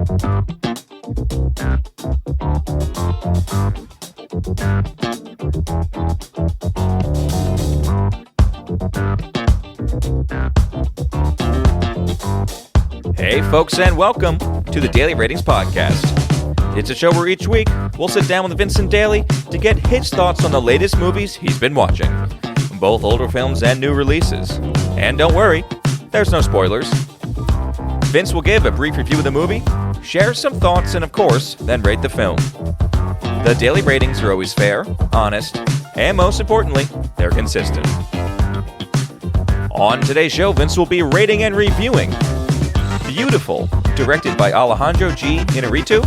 Hey folks, and welcome to the Daily Ratings Podcast. It's a show where each week we'll sit down with Vincent Daly to get his thoughts on the latest movies he's been watching, both older films and new releases. And don't worry, there's no spoilers. Vince will give a brief review of the movie, share some thoughts, and of course, then rate the film. The Daily Ratings are always fair, honest, and most importantly, they're consistent. On today's show, Vince will be rating and reviewing Biutiful, directed by Alejandro G. Inarritu,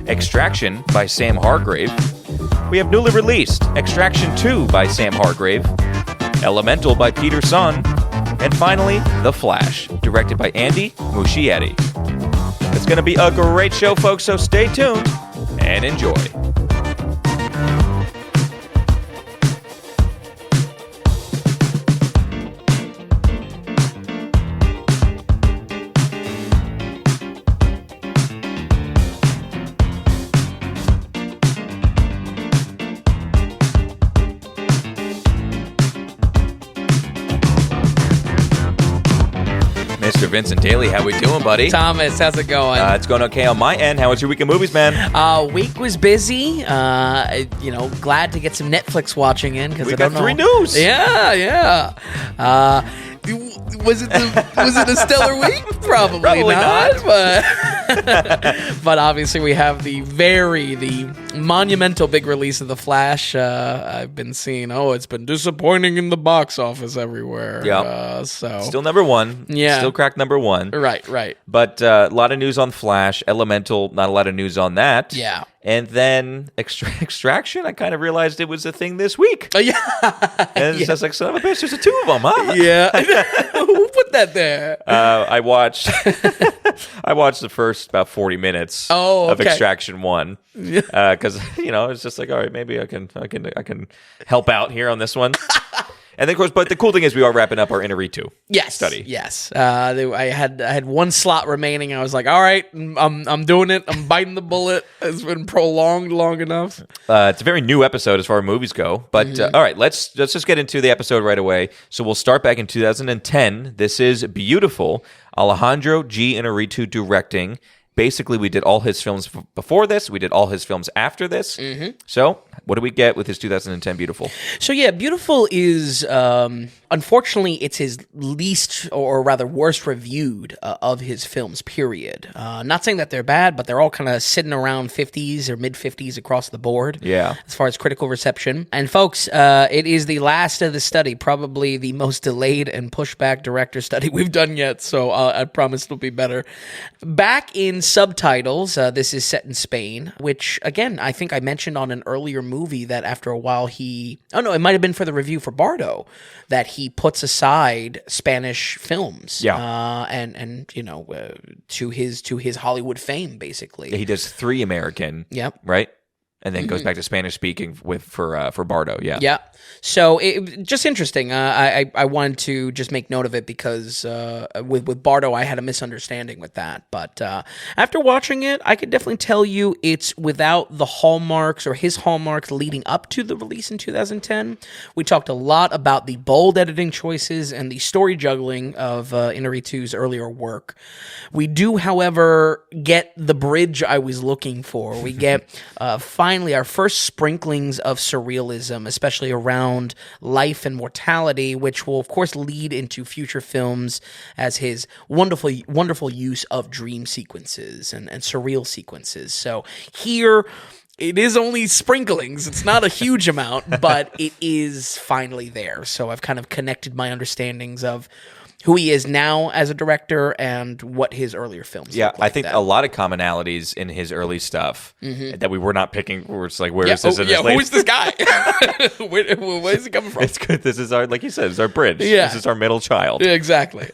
Extraction by Sam Hargrave. We have newly released Extraction 2 by Sam Hargrave, Elemental by Peter Sun, and finally, The Flash, directed by Andy Muschietti. It's going to be a great show, folks, so stay tuned and enjoy. Mr. Vincent Daly, how we doing, buddy? Thomas, how's it going? It's going okay on my end. How was your week of movies, man? Week was busy. Glad to get some Netflix watching in because I don't know. We got 3 news. Yeah. Was it a stellar week? Probably not. But obviously we have the monumental big release of The Flash. I've been seeing. It's been disappointing in the box office everywhere. Yeah. So still number 1. Yeah. Still cracked number 1. Right. But a lot of news on Flash. Elemental, not a lot of news on that. Yeah. And then Extraction, I kind of realized it was a thing this week. Yeah. And it's just like, son of a bitch, there's 2 of them, huh? Yeah. Who put that there? I watched the first about 40 minutes of Extraction 1 because it's just like, all right, maybe I can help out here on this one. And then, of course, but the cool thing is we are wrapping up our Inarritu study. Yes. I had 1 slot remaining. I was like, all right, I'm doing it. I'm biting the bullet. It's been prolonged long enough. It's a very new episode as far as movies go. But all right, let's just get into the episode right away. So we'll start back in 2010. This is Biutiful, Alejandro G. Inarritu directing. Basically, we did all his films before this. We did all his films after this. Mm-hmm. So, what do we get with his 2010 Biutiful? So, yeah, Biutiful is, unfortunately, it's his least, or rather worst reviewed of his films, period. Not saying that they're bad, but they're all kind of sitting around 50s or mid-50s across the board. Yeah. As far as critical reception. And, folks, it is the last of the study, probably the most delayed and pushed back director study we've done yet. So, I promise it'll be better. Back in subtitles, this is set in Spain, which, again, I think I mentioned on an earlier movie that after a while it might have been for the review for Bardo, that he puts aside Spanish films. Yeah. To his Hollywood fame, basically. Yeah, he does 3 American. Yep. Right? And then goes back to Spanish speaking for Bardo. Yeah. Yeah. So it just interesting. I wanted to just make note of it because with Bardo I had a misunderstanding with that. But after watching it, I could definitely tell you it's without the hallmarks or his hallmarks leading up to the release in 2010. We talked a lot about the bold editing choices and the story juggling of Inarritu's earlier work. We do, however, get the bridge I was looking for. We get finally our first sprinklings of surrealism, especially around life and mortality, which will, of course, lead into future films as his wonderful use of dream sequences and surreal sequences. So here, it is only sprinklings. It's not a huge amount, but it is finally there. So I've kind of connected my understandings of who he is now as a director and what his earlier films look like. I think a lot of commonalities in his early stuff that we were not picking. We're just like, where is this? Who is this guy? where is he coming from? It's good. This is our, like you said, it's our bridge. Yeah. This is our middle child. Yeah, exactly.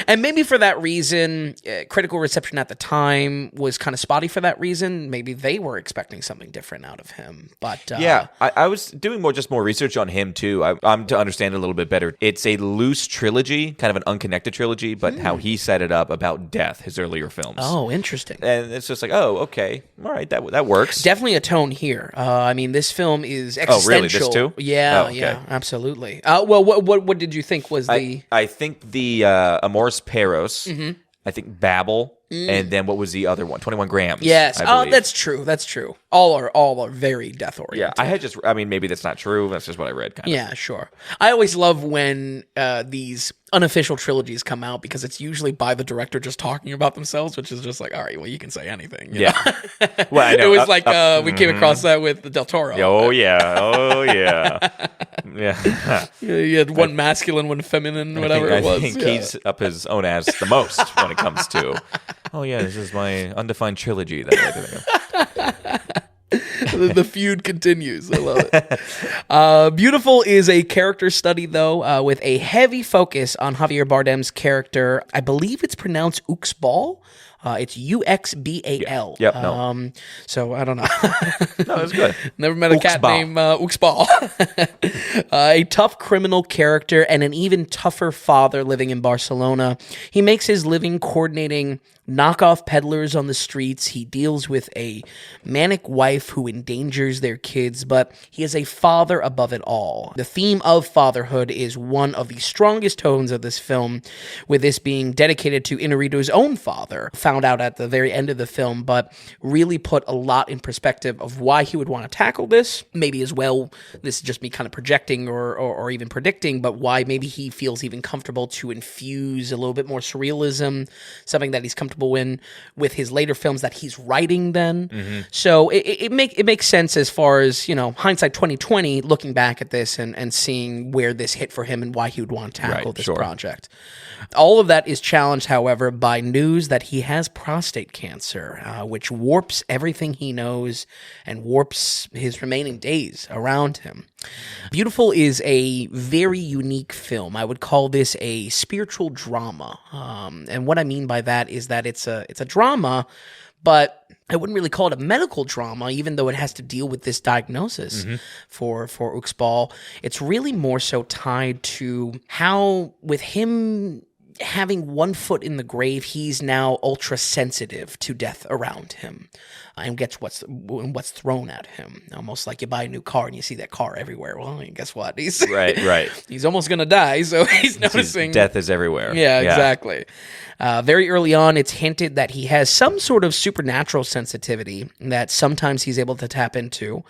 And maybe for that reason, critical reception at the time was kind of spotty for that reason. Maybe they were expecting something different out of him. But I was doing more research on him too. I'm to understand it a little bit better. It's a loose trilogy kind of an unconnected trilogy, but how he set it up about death, his earlier films. Oh, interesting. And it's just like, oh, okay, all right, that works. Definitely a tone here. I mean, this film is existential. Oh, really? This too? Yeah, okay. yeah, absolutely. Well, what did you think was I think the Amores Perros. I think Babel, and then what was the other one? 21 Grams. Yes. I Oh, believe. that's true. That's true. All are very death oriented. Yeah, I mean, maybe that's not true. That's just what I read, kind of. Yeah, sure. I always love when these unofficial trilogies come out because it's usually by the director just talking about themselves, which is just like, all right, well, you can say anything. You know? Well, I know. It was like we came across that with the Del Toro. Oh, yeah. Yeah. You had one masculine, one feminine, whatever it was. I think he's up his own ass the most when it comes to, oh, yeah, this is my undefined trilogy. The feud continues. I love it. Biutiful is a character study, though, with a heavy focus on Javier Bardem's character. I believe it's pronounced Uxbal. It's Uxbal. Yep, no. So I don't know. No, it's good. Never met a cat named Uxbal. A tough criminal character and an even tougher father living in Barcelona. He makes his living coordinating knockoff peddlers on the streets. He deals with a manic wife who endangers their kids, but he is a father above it all. The theme of fatherhood is one of the strongest tones of this film, with this being dedicated to Inarritu's own father, found out at the very end of the film, but really put a lot in perspective of why he would want to tackle this. Maybe as well, this is just me kind of projecting or even predicting, but why maybe he feels even comfortable to infuse a little bit more surrealism, something that he's comfortable in with his later films that he's writing then. So it makes sense as far as, hindsight 2020, looking back at this and seeing where this hit for him and why he would want to tackle this project. All of that is challenged, however, by news that he has prostate cancer, which warps everything he knows and warps his remaining days around him. Biutiful is a very unique film. I would call this a spiritual drama. And what I mean by that is that it's a drama, but I wouldn't really call it a medical drama, even though it has to deal with this diagnosis for Uxbal. It's really more so tied to how, with him having one foot in the grave, he's now ultra sensitive to death around him and gets what's thrown at him. Almost like you buy a new car and you see that car everywhere. Well, guess what? He's right. He's almost gonna die, so he's noticing death is everywhere. Yeah, exactly. Very early on, it's hinted that he has some sort of supernatural sensitivity that sometimes he's able to tap into.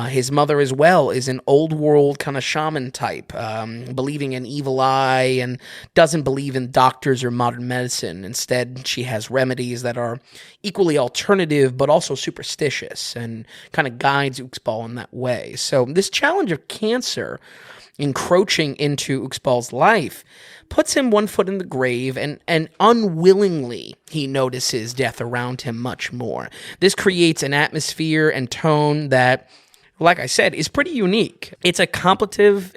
His mother as well is an old world kind of shaman type, believing in evil eye and doesn't believe in doctors or modern medicine. Instead, she has remedies that are equally alternative but also superstitious and kind of guides Uxbal in that way. So this challenge of cancer encroaching into Uxbal's life puts him one foot in the grave, and unwillingly he notices death around him much more. This creates an atmosphere and tone that, like I said, is pretty unique. It's a contemplative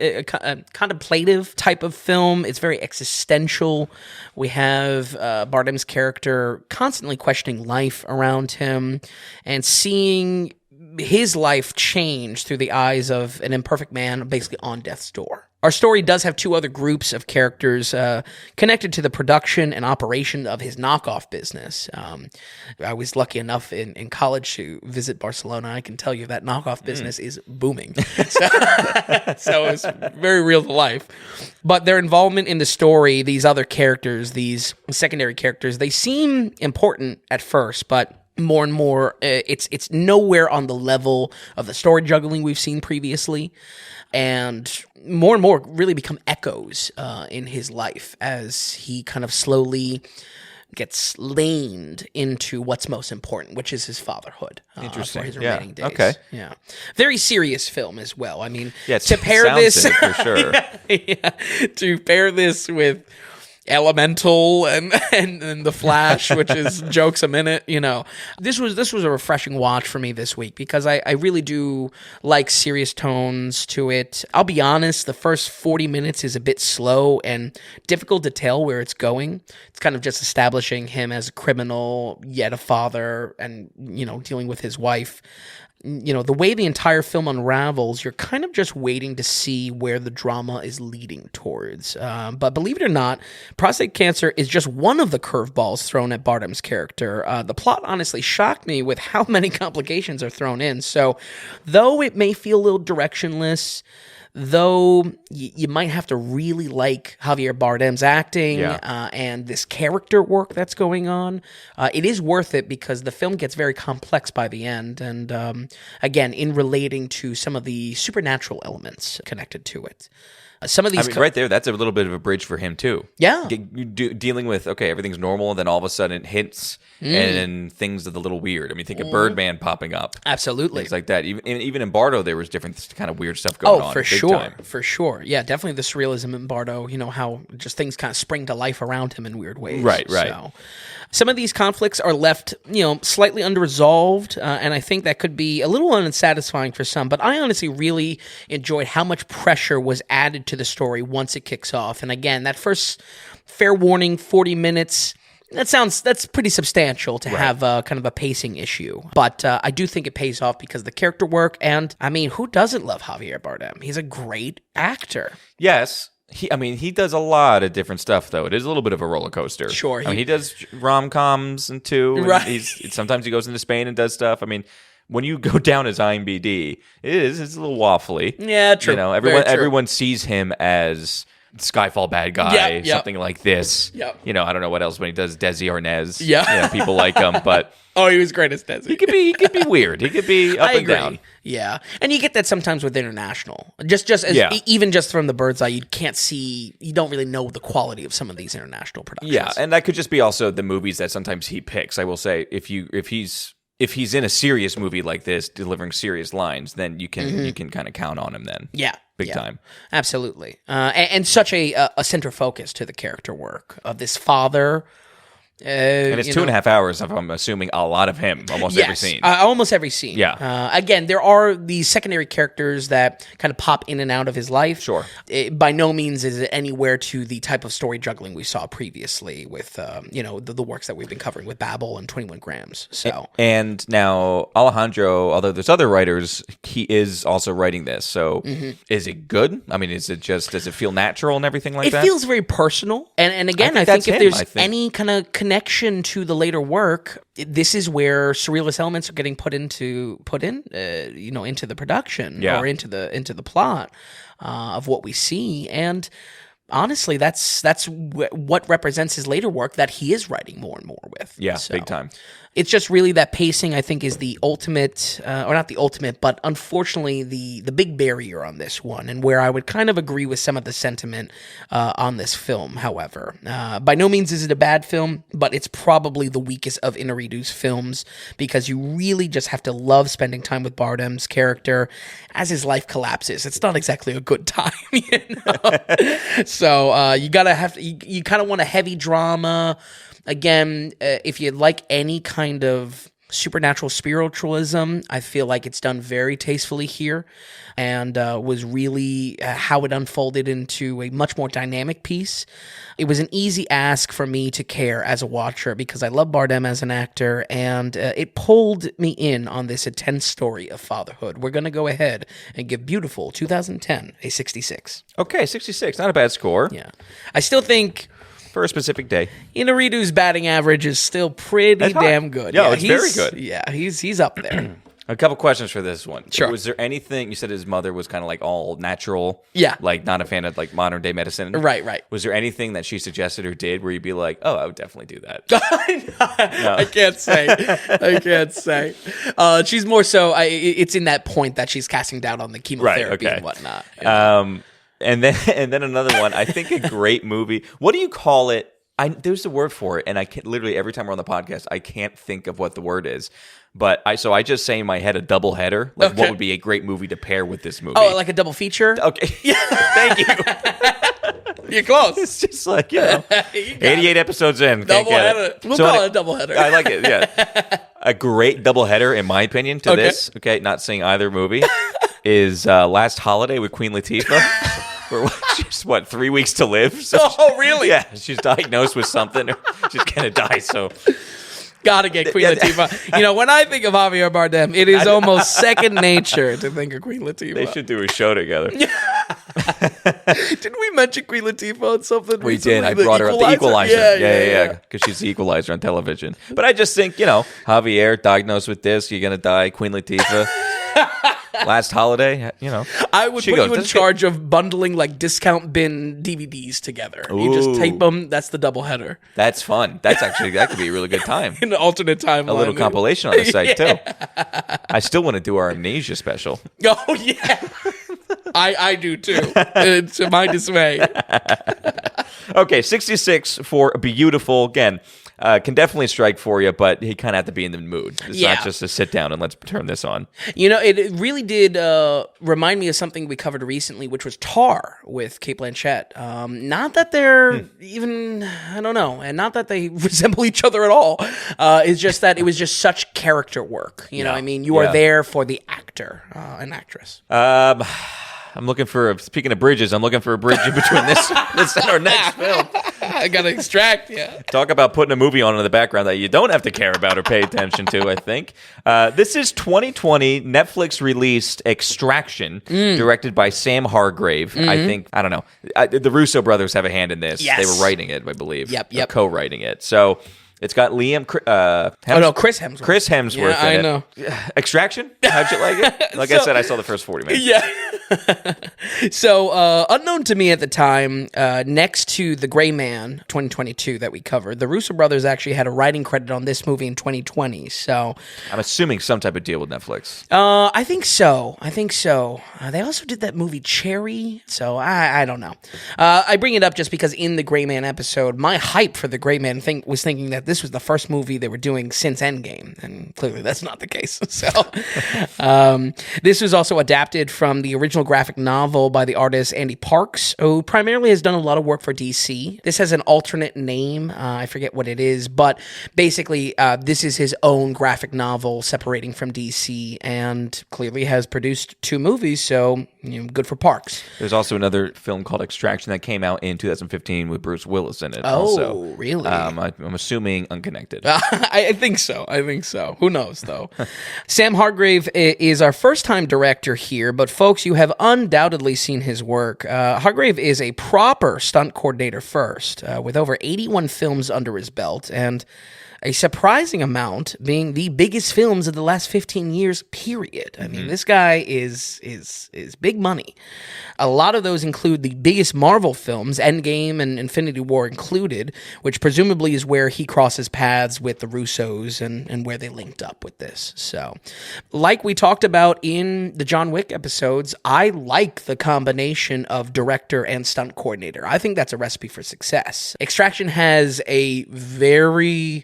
type of film. It's very existential. We have Bardem's character constantly questioning life around him and seeing his life change through the eyes of an imperfect man basically on death's door. Our story does have two other groups of characters connected to the production and operation of his knockoff business. I was lucky enough in college to visit Barcelona. I can tell you that knockoff business is booming. So it's very real to life. But their involvement in the story, these other characters, these secondary characters, they seem important at first, but more and more, it's nowhere on the level of the story juggling we've seen previously. And more really become echoes in his life as he kind of slowly gets laned into what's most important, which is his fatherhood. Interesting. For his remaining days. Okay. Yeah. Very serious film as well. I mean, to pair this for sure. To pair this with Elemental and The Flash, which is jokes a minute, this was a refreshing watch for me this week because I really do like serious tones to it. I'll be honest, the first 40 minutes is a bit slow and difficult to tell where it's going. It's kind of just establishing him as a criminal, yet a father, and dealing with his wife. the way the entire film unravels, you're kind of just waiting to see where the drama is leading towards. But believe it or not, prostate cancer is just one of the curveballs thrown at Bardem's character. The plot honestly shocked me with how many complications are thrown in. So though it may feel a little directionless, though you might have to really like Javier Bardem's acting and this character work that's going on, it is worth it because the film gets very complex by the end. And again, in relating to some of the supernatural elements connected to it. Some of these, right there, that's a little bit of a bridge for him too. Yeah, dealing with everything's normal, and then all of a sudden it hits, and things are a little weird. I mean, think of Birdman popping up, absolutely, things like that. Even in Bardo, there was different kind of weird stuff going on. Oh, for sure, for sure. Yeah, definitely the surrealism in Bardo. How just things kind of spring to life around him in weird ways. Right. So, some of these conflicts are left, slightly underresolved, and I think that could be a little unsatisfying for some. But I honestly really enjoyed how much pressure was added to the story once it kicks off. And again, that first fair warning 40 minutes, that's pretty substantial to have kind of a pacing issue. But I do think it pays off because of the character work. And I mean, who doesn't love Javier Bardem? He's a great actor. Yes. He does a lot of different stuff, though. It is a little bit of a roller coaster. Sure. He does rom-coms too. And right. Sometimes he goes into Spain and does stuff. I mean, when you go down his IMDb, it's a little waffly. Yeah, true. Everyone sees him as Skyfall bad guy, something like this. Yep. I don't know what else when he does Desi Arnaz. Yeah. People like him, but he was great as Desi. He could be weird. He could be up and down. Yeah, and you get that sometimes with international. Just as even just from the bird's eye, you don't really know the quality of some of these international productions. Yeah, and that could just be also the movies that sometimes he picks. I will say, if he's in a serious movie like this, delivering serious lines, then you can kind of count on him then. Yeah. Big time. Absolutely. And such a center focus to the character work of this father. And it's 2.5 hours of, I'm assuming, a lot of him, almost every scene. Almost every scene. Yeah. Again, there are these secondary characters that kind of pop in and out of his life. Sure. By no means is it anywhere to the type of story juggling we saw previously with, the works that we've been covering with Babel and 21 Grams. So. And now Alejandro, although there's other writers, he is also writing this. So is it good? I mean, does it feel natural and everything like that? It feels very personal. And again, I think if there's any kind of connection to the later work, this is where surrealist elements are getting put into the production or into the plot of what we see. And honestly, that's what represents his later work that he is writing more and more with. Yeah, so, big time. It's just really that pacing, I think, is the ultimate, or not the ultimate, but unfortunately the big barrier on this one, and where I would kind of agree with some of the sentiment on this film, however. By no means is it a bad film, but it's probably the weakest of Inarritu's films, because you really just have to love spending time with Bardem's character as his life collapses. It's not exactly a good time, So you kind of want a heavy drama. Again, if you like any kind of supernatural spiritualism, I feel like it's done very tastefully here, and was really how it unfolded into a much more dynamic piece. It was an easy ask for me to care as a watcher because I love Bardem as an actor, and it pulled me in on this intense story of fatherhood. We're going to go ahead and give Biutiful 2010 a 66. Okay, 66, not a bad score. Yeah. I still think for a specific day, Inarritu's batting average is still pretty damn good. Yeah, it's very good. Yeah, he's up there. A couple questions for this one. Sure. Was there anything, you said his mother was kind of like all natural? Yeah. Like not a fan of like modern day medicine? Right. Was there anything that she suggested or did where you'd be like, oh, I would definitely do that? No. I can't say. She's more so, it's in that point that she's casting doubt on the chemotherapy and whatnot. And then another one, I think a great movie. What do you call it? There's a word for it, and I can't, literally every time we're on the podcast, I can't think of what the word is. But I just say in my head a double header. Like what would be a great movie to pair with this movie? Oh, like a double feature? Okay. Thank you. You're close. It's just like, 88 episodes in. Double header. We'll call it a double header. I like it, yeah. A great double header, in my opinion, to this, not seeing either movie, is Last Holiday with Queen Latifah. She's 3 weeks to live? So oh, really? Yeah, she's diagnosed with something. She's going to die, so... Gotta get Queen Latifah. You know, when I think of Javier Bardem, it is almost second nature to think of Queen Latifah. They should do a show together. Didn't we mention Queen Latifah on something We recently? did. I brought her up. The Equalizer. Yeah. Yeah. Because she's the Equalizer on television. But I just think, Javier diagnosed with this. You're going to die. Queen Latifah. Last holiday, I would put you in charge of bundling like discount bin DVDs together. Ooh. You just tape them. That's the double header. That's fun. That could be a really good time. In an alternate timeline. A little compilation on the site, too. I still want to do our amnesia special. Oh, yeah. I do, too. To my dismay. Okay, 66 for Biutiful. Again, can definitely strike for you, but he kind of have to be in the mood. It's not just a sit down and let's turn this on. It really did remind me of something we covered recently, which was Tar with Cate Blanchett. Not that they're even, I don't know, and not that they resemble each other at all. It's just that it was just such character work. You know what I mean? You are there for the actor and actress. I'm looking for, speaking of bridges, I'm looking for a bridge in between this and our next film. I gotta extract, Talk about putting a movie on in the background that you don't have to care about or pay attention to, I think. This is 2020 Netflix released Extraction, directed by Sam Hargrave. I don't know. The Russo brothers have a hand in this. Yes. They were writing it, I believe. Yep. Co-writing it. So it's got Chris Hemsworth. Chris Hemsworth in it. I know. Extraction? How'd you like it? Like I said, I saw the first 40 minutes. Yeah. So, unknown to me at the time, next to The Gray Man 2022 that we covered, the Russo brothers actually had a writing credit on this movie in 2020. So, I'm assuming some type of deal with Netflix. I think so. They also did that movie Cherry. So, I don't know. I bring it up just because in the Gray Man episode, my hype for the Gray Man was thinking that this was the first movie they were doing since Endgame, and clearly that's not the case. So, this was also adapted from the original graphic novel by the artist Andy Parks, who primarily has done a lot of work for DC. This has an alternate name. I forget what it is, but basically this is his own graphic novel separating from DC, and clearly has produced 2 movies, so good for Parks. There's also another film called Extraction that came out in 2015 with Bruce Willis in it. Oh, also. Really? I'm assuming unconnected. I think so. Who knows, though? Sam Hargrave is our first-time director here, but folks, you have undoubtedly seen his work. Hargrave is a proper stunt coordinator first, with over 81 films under his belt, and a surprising amount being the biggest films of the last 15 years, period. I mean, this guy is big money. A lot of those include the biggest Marvel films, Endgame and Infinity War included, which presumably is where he crosses paths with the Russos and where they linked up with this. So, like we talked about in the John Wick episodes, I like the combination of director and stunt coordinator. I think that's a recipe for success. Extraction has a very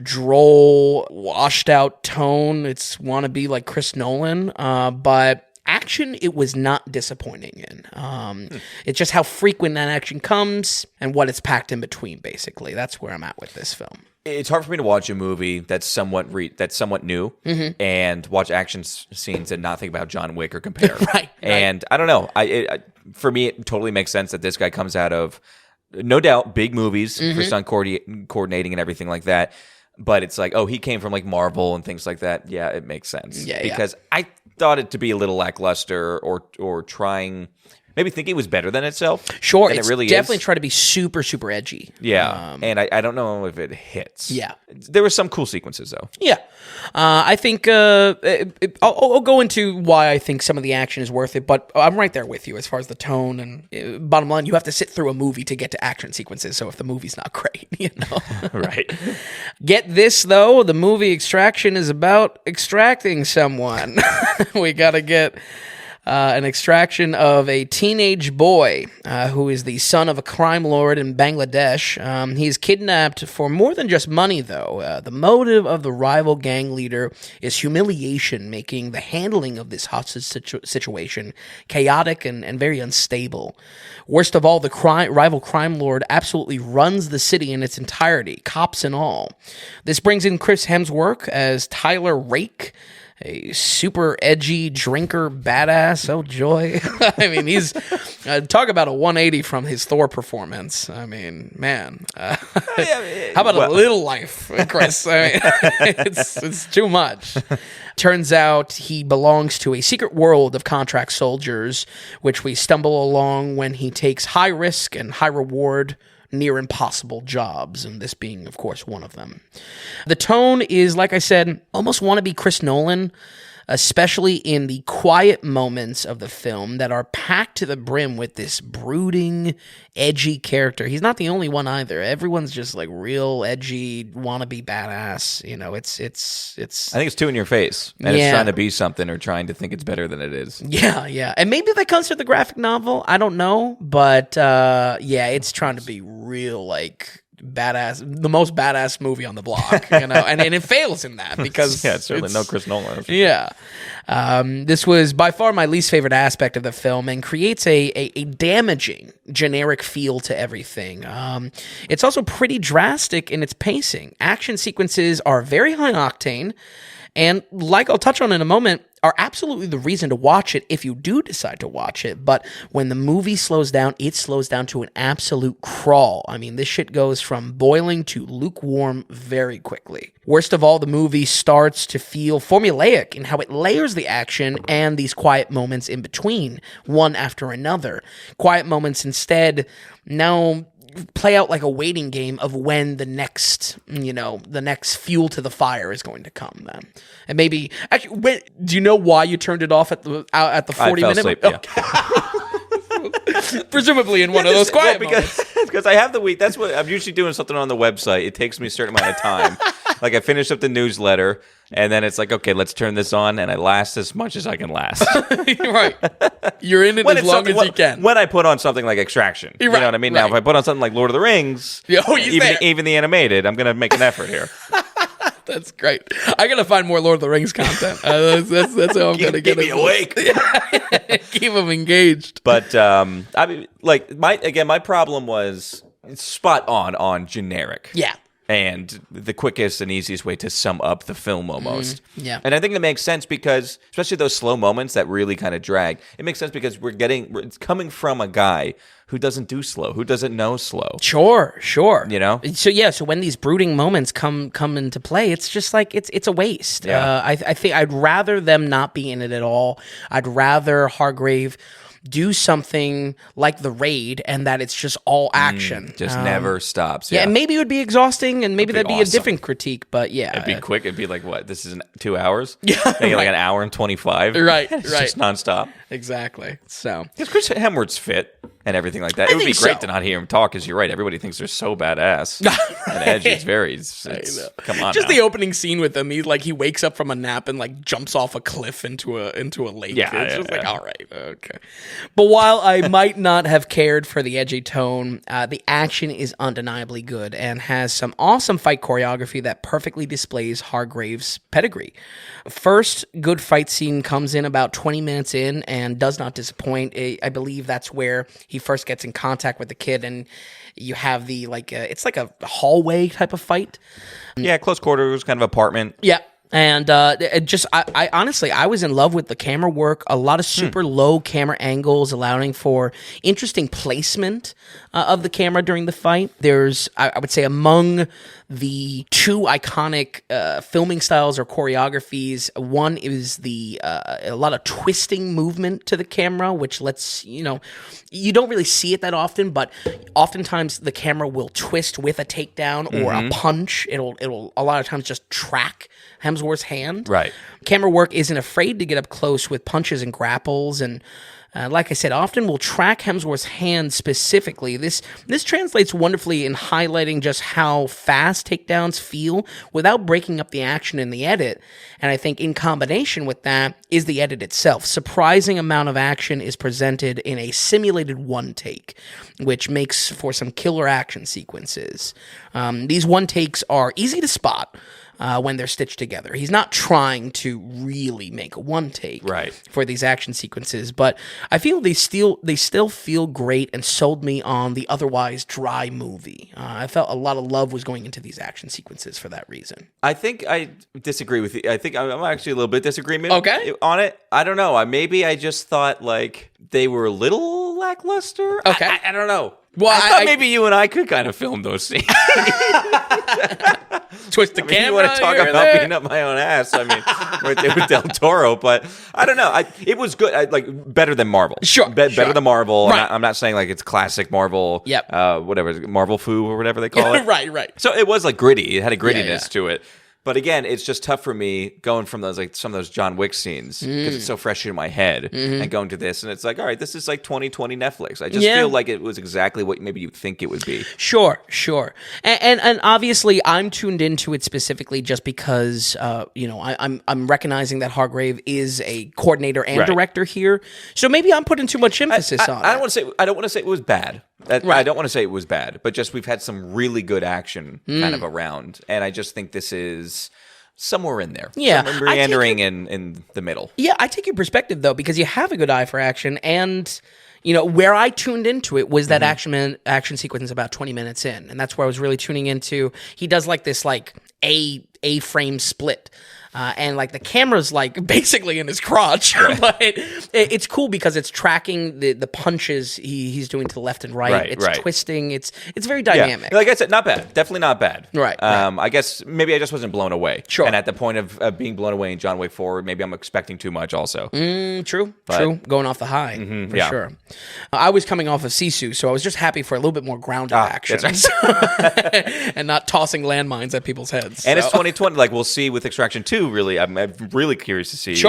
droll, washed out tone. It's want to be like Chris Nolan, but action it was not disappointing in. It's just how frequent that action comes and what it's packed in between, basically. That's where I'm at with this film. It's hard for me to watch a movie that's somewhat new and watch action scenes and not think about John Wick or compare. Right. And I don't know. For me, it totally makes sense that this guy comes out of, no doubt, big movies for stunt coordinating and everything like that. But it's like, he came from like Marvel and things like that. Yeah, it makes sense. Yeah, because I thought it to be a little lackluster or trying, maybe thinking it was better than itself. Sure, and it's it really definitely is. try to be super, super edgy. Yeah, and I don't know if it hits. Yeah. There were some cool sequences, though. Yeah. I think I'll go into why I think some of the action is worth it, but I'm right there with you as far as the tone and bottom line, you have to sit through a movie to get to action sequences, so if the movie's not great, Right. Get this, though, the movie Extraction is about extracting someone. We gotta get an extraction of a teenage boy who is the son of a crime lord in Bangladesh. He's kidnapped for more than just money, though. The motive of the rival gang leader is humiliation, making the handling of this hostage situation chaotic and very unstable. Worst of all, the rival crime lord absolutely runs the city in its entirety, cops and all. This brings in Chris Hemsworth as Tyler Rake, a super edgy drinker badass. Oh joy! I mean, he's talk about a 180 from his Thor performance. I mean, man, how about a little life, Chris? I mean, it's too much. Turns out he belongs to a secret world of contract soldiers, which we stumble along when he takes high risk and high reward, near impossible jobs, and this being, of course, one of them. The tone is, like I said, almost wannabe Chris Nolan, especially in the quiet moments of the film that are packed to the brim with this brooding, edgy character. He's not the only one either. Everyone's just like real edgy, wannabe badass. You know, it's. I think it's too in your face, and it's trying to be something or trying to think it's better than it is. Yeah, and maybe that comes from the graphic novel. I don't know, but it's trying to be real like badass, the most badass movie on the block, you know, and it fails in that because it's certainly no Chris Nolan. Yeah. This was by far my least favorite aspect of the film and creates a damaging generic feel to everything. It's also pretty drastic in its pacing. Action sequences are very high octane, and like I'll touch on in a moment, are absolutely the reason to watch it if you do decide to watch it. But when the movie slows down, it slows down to an absolute crawl. I mean, this shit goes from boiling to lukewarm very quickly. Worst of all, the movie starts to feel formulaic in how it layers the action and these quiet moments in between, one after another. Quiet moments instead now play out like a waiting game of when the next fuel to the fire is going to come then. And maybe actually, do you know why you turned it off at the 40-minute? Asleep, yeah. Presumably in one of those quiet moments. Because I have the week. That's what I'm usually doing, something on the website. It takes me a certain amount of time. Like I finish up the newsletter, and then it's like, okay, let's turn this on, and I last as much as I can last. Right. You're in it as long as you can. When I put on something like Extraction. You know what I mean? Right. Now, if I put on something like Lord of the Rings, even the animated, I'm going to make an effort here. That's great. I gotta find more Lord of the Rings content. That's how I'm gonna get me awake. Keep them engaged. But I mean, like my problem was spot on generic. Yeah. And the quickest and easiest way to sum up the film almost. Yeah. And I think that makes sense because, especially those slow moments that really kind of drag, it makes sense because it's coming from a guy who doesn't do slow, who doesn't know slow. Sure. You know? So when these brooding moments come into play, it's just like, it's a waste. Yeah. I think I'd rather them not be in it at all. I'd rather Hargrave do something like The Raid and that it's just all action. Just never stops. Yeah, and maybe it would be exhausting and maybe that'd be awesome. A different critique, but yeah. It'd be quick. It'd be like, what? This is 2 hours? Yeah. Maybe like an hour and 25. Right, It's right. just nonstop. Exactly. So. Because Chris Hemsworth's fit and everything like that. It would be great to not hear him talk, because you're right. Everybody thinks they're so badass. And edgy. It's come on. Just now. the opening scene with him, he wakes up from a nap and like jumps off a cliff into a lake. Yeah, it's just like, all right, okay. But while I might not have cared for the edgy tone, the action is undeniably good and has some awesome fight choreography that perfectly displays Hargrave's pedigree. First good fight scene comes in about 20 minutes in and does not disappoint. I believe that's where he first gets in contact with the kid, and you have the it's like a hallway type of fight. Yeah, close quarters, kind of apartment. Yeah. And I honestly, I was in love with the camera work. A lot of super low camera angles, allowing for interesting placement of the camera during the fight. There's, I would say, among the two iconic filming styles or choreographies, one is a lot of twisting movement to the camera, which lets, you don't really see it that often, but oftentimes the camera will twist with a takedown or a punch. It'll a lot of times just track Hemsworth's hand. Right. Camera work isn't afraid to get up close with punches and grapples, and like I said, often will track Hemsworth's hand specifically. This translates wonderfully in highlighting just how fast takedowns feel without breaking up the action in the edit. And I think in combination with that is the edit itself. Surprising amount of action is presented in a simulated one take, which makes for some killer action sequences. These one takes are easy to spot. when they're stitched together. He's not trying to really make a one take for these action sequences, but I feel they still feel great and sold me on the otherwise dry movie. I felt a lot of love was going into these action sequences for that reason. I think I disagree with you. I think I'm actually a little bit disagreement on it. I don't know. Maybe I just thought like they were a little lackluster. Okay. I don't know. Well, I thought maybe you and I could kind of film those scenes. Twist the camera. You want to talk about beating up my own ass? I mean, right there with Del Toro, but I don't know. It was good. Better than Marvel. Sure. Better than Marvel. Right. I'm not saying like it's classic Marvel. Yep. Whatever, Marvel foo or whatever they call it. Right. So it was like gritty. It had a grittiness to it. But again, it's just tough for me going from those like some of those John Wick scenes because it's so fresh in my head, and going to this, and it's like, all right, this is like 2020 Netflix. I just feel like it was exactly what maybe you think it would be. Sure. And obviously, I'm tuned into it specifically just because I'm recognizing that Hargrave is a coordinator and director here, so maybe I'm putting too much emphasis on it. I don't want to say it was bad. I don't want to say it was bad, but just we've had some really good action kind of around, and I just think this is somewhere in there. Yeah. Meandering in the middle. Yeah, I take your perspective, though, because you have a good eye for action, and where I tuned into it was that action sequence about 20 minutes in, and that's where I was really tuning into. He does like this like A-frame split. And like the camera's like basically in his crotch, but it's cool because it's tracking the punches he's doing to the left and right. It's twisting. It's very dynamic. Yeah. Like I said, not bad. Definitely not bad. Right. I guess maybe I just wasn't blown away. Sure. And at the point of being blown away in John Wick 4, maybe I'm expecting too much also. True. Going off the high for sure. I was coming off of Sisu, so I was just happy for a little bit more grounded action, and not tossing landmines at people's heads. And it's 2020. Like we'll see with Extraction 2. Really, I'm really curious to see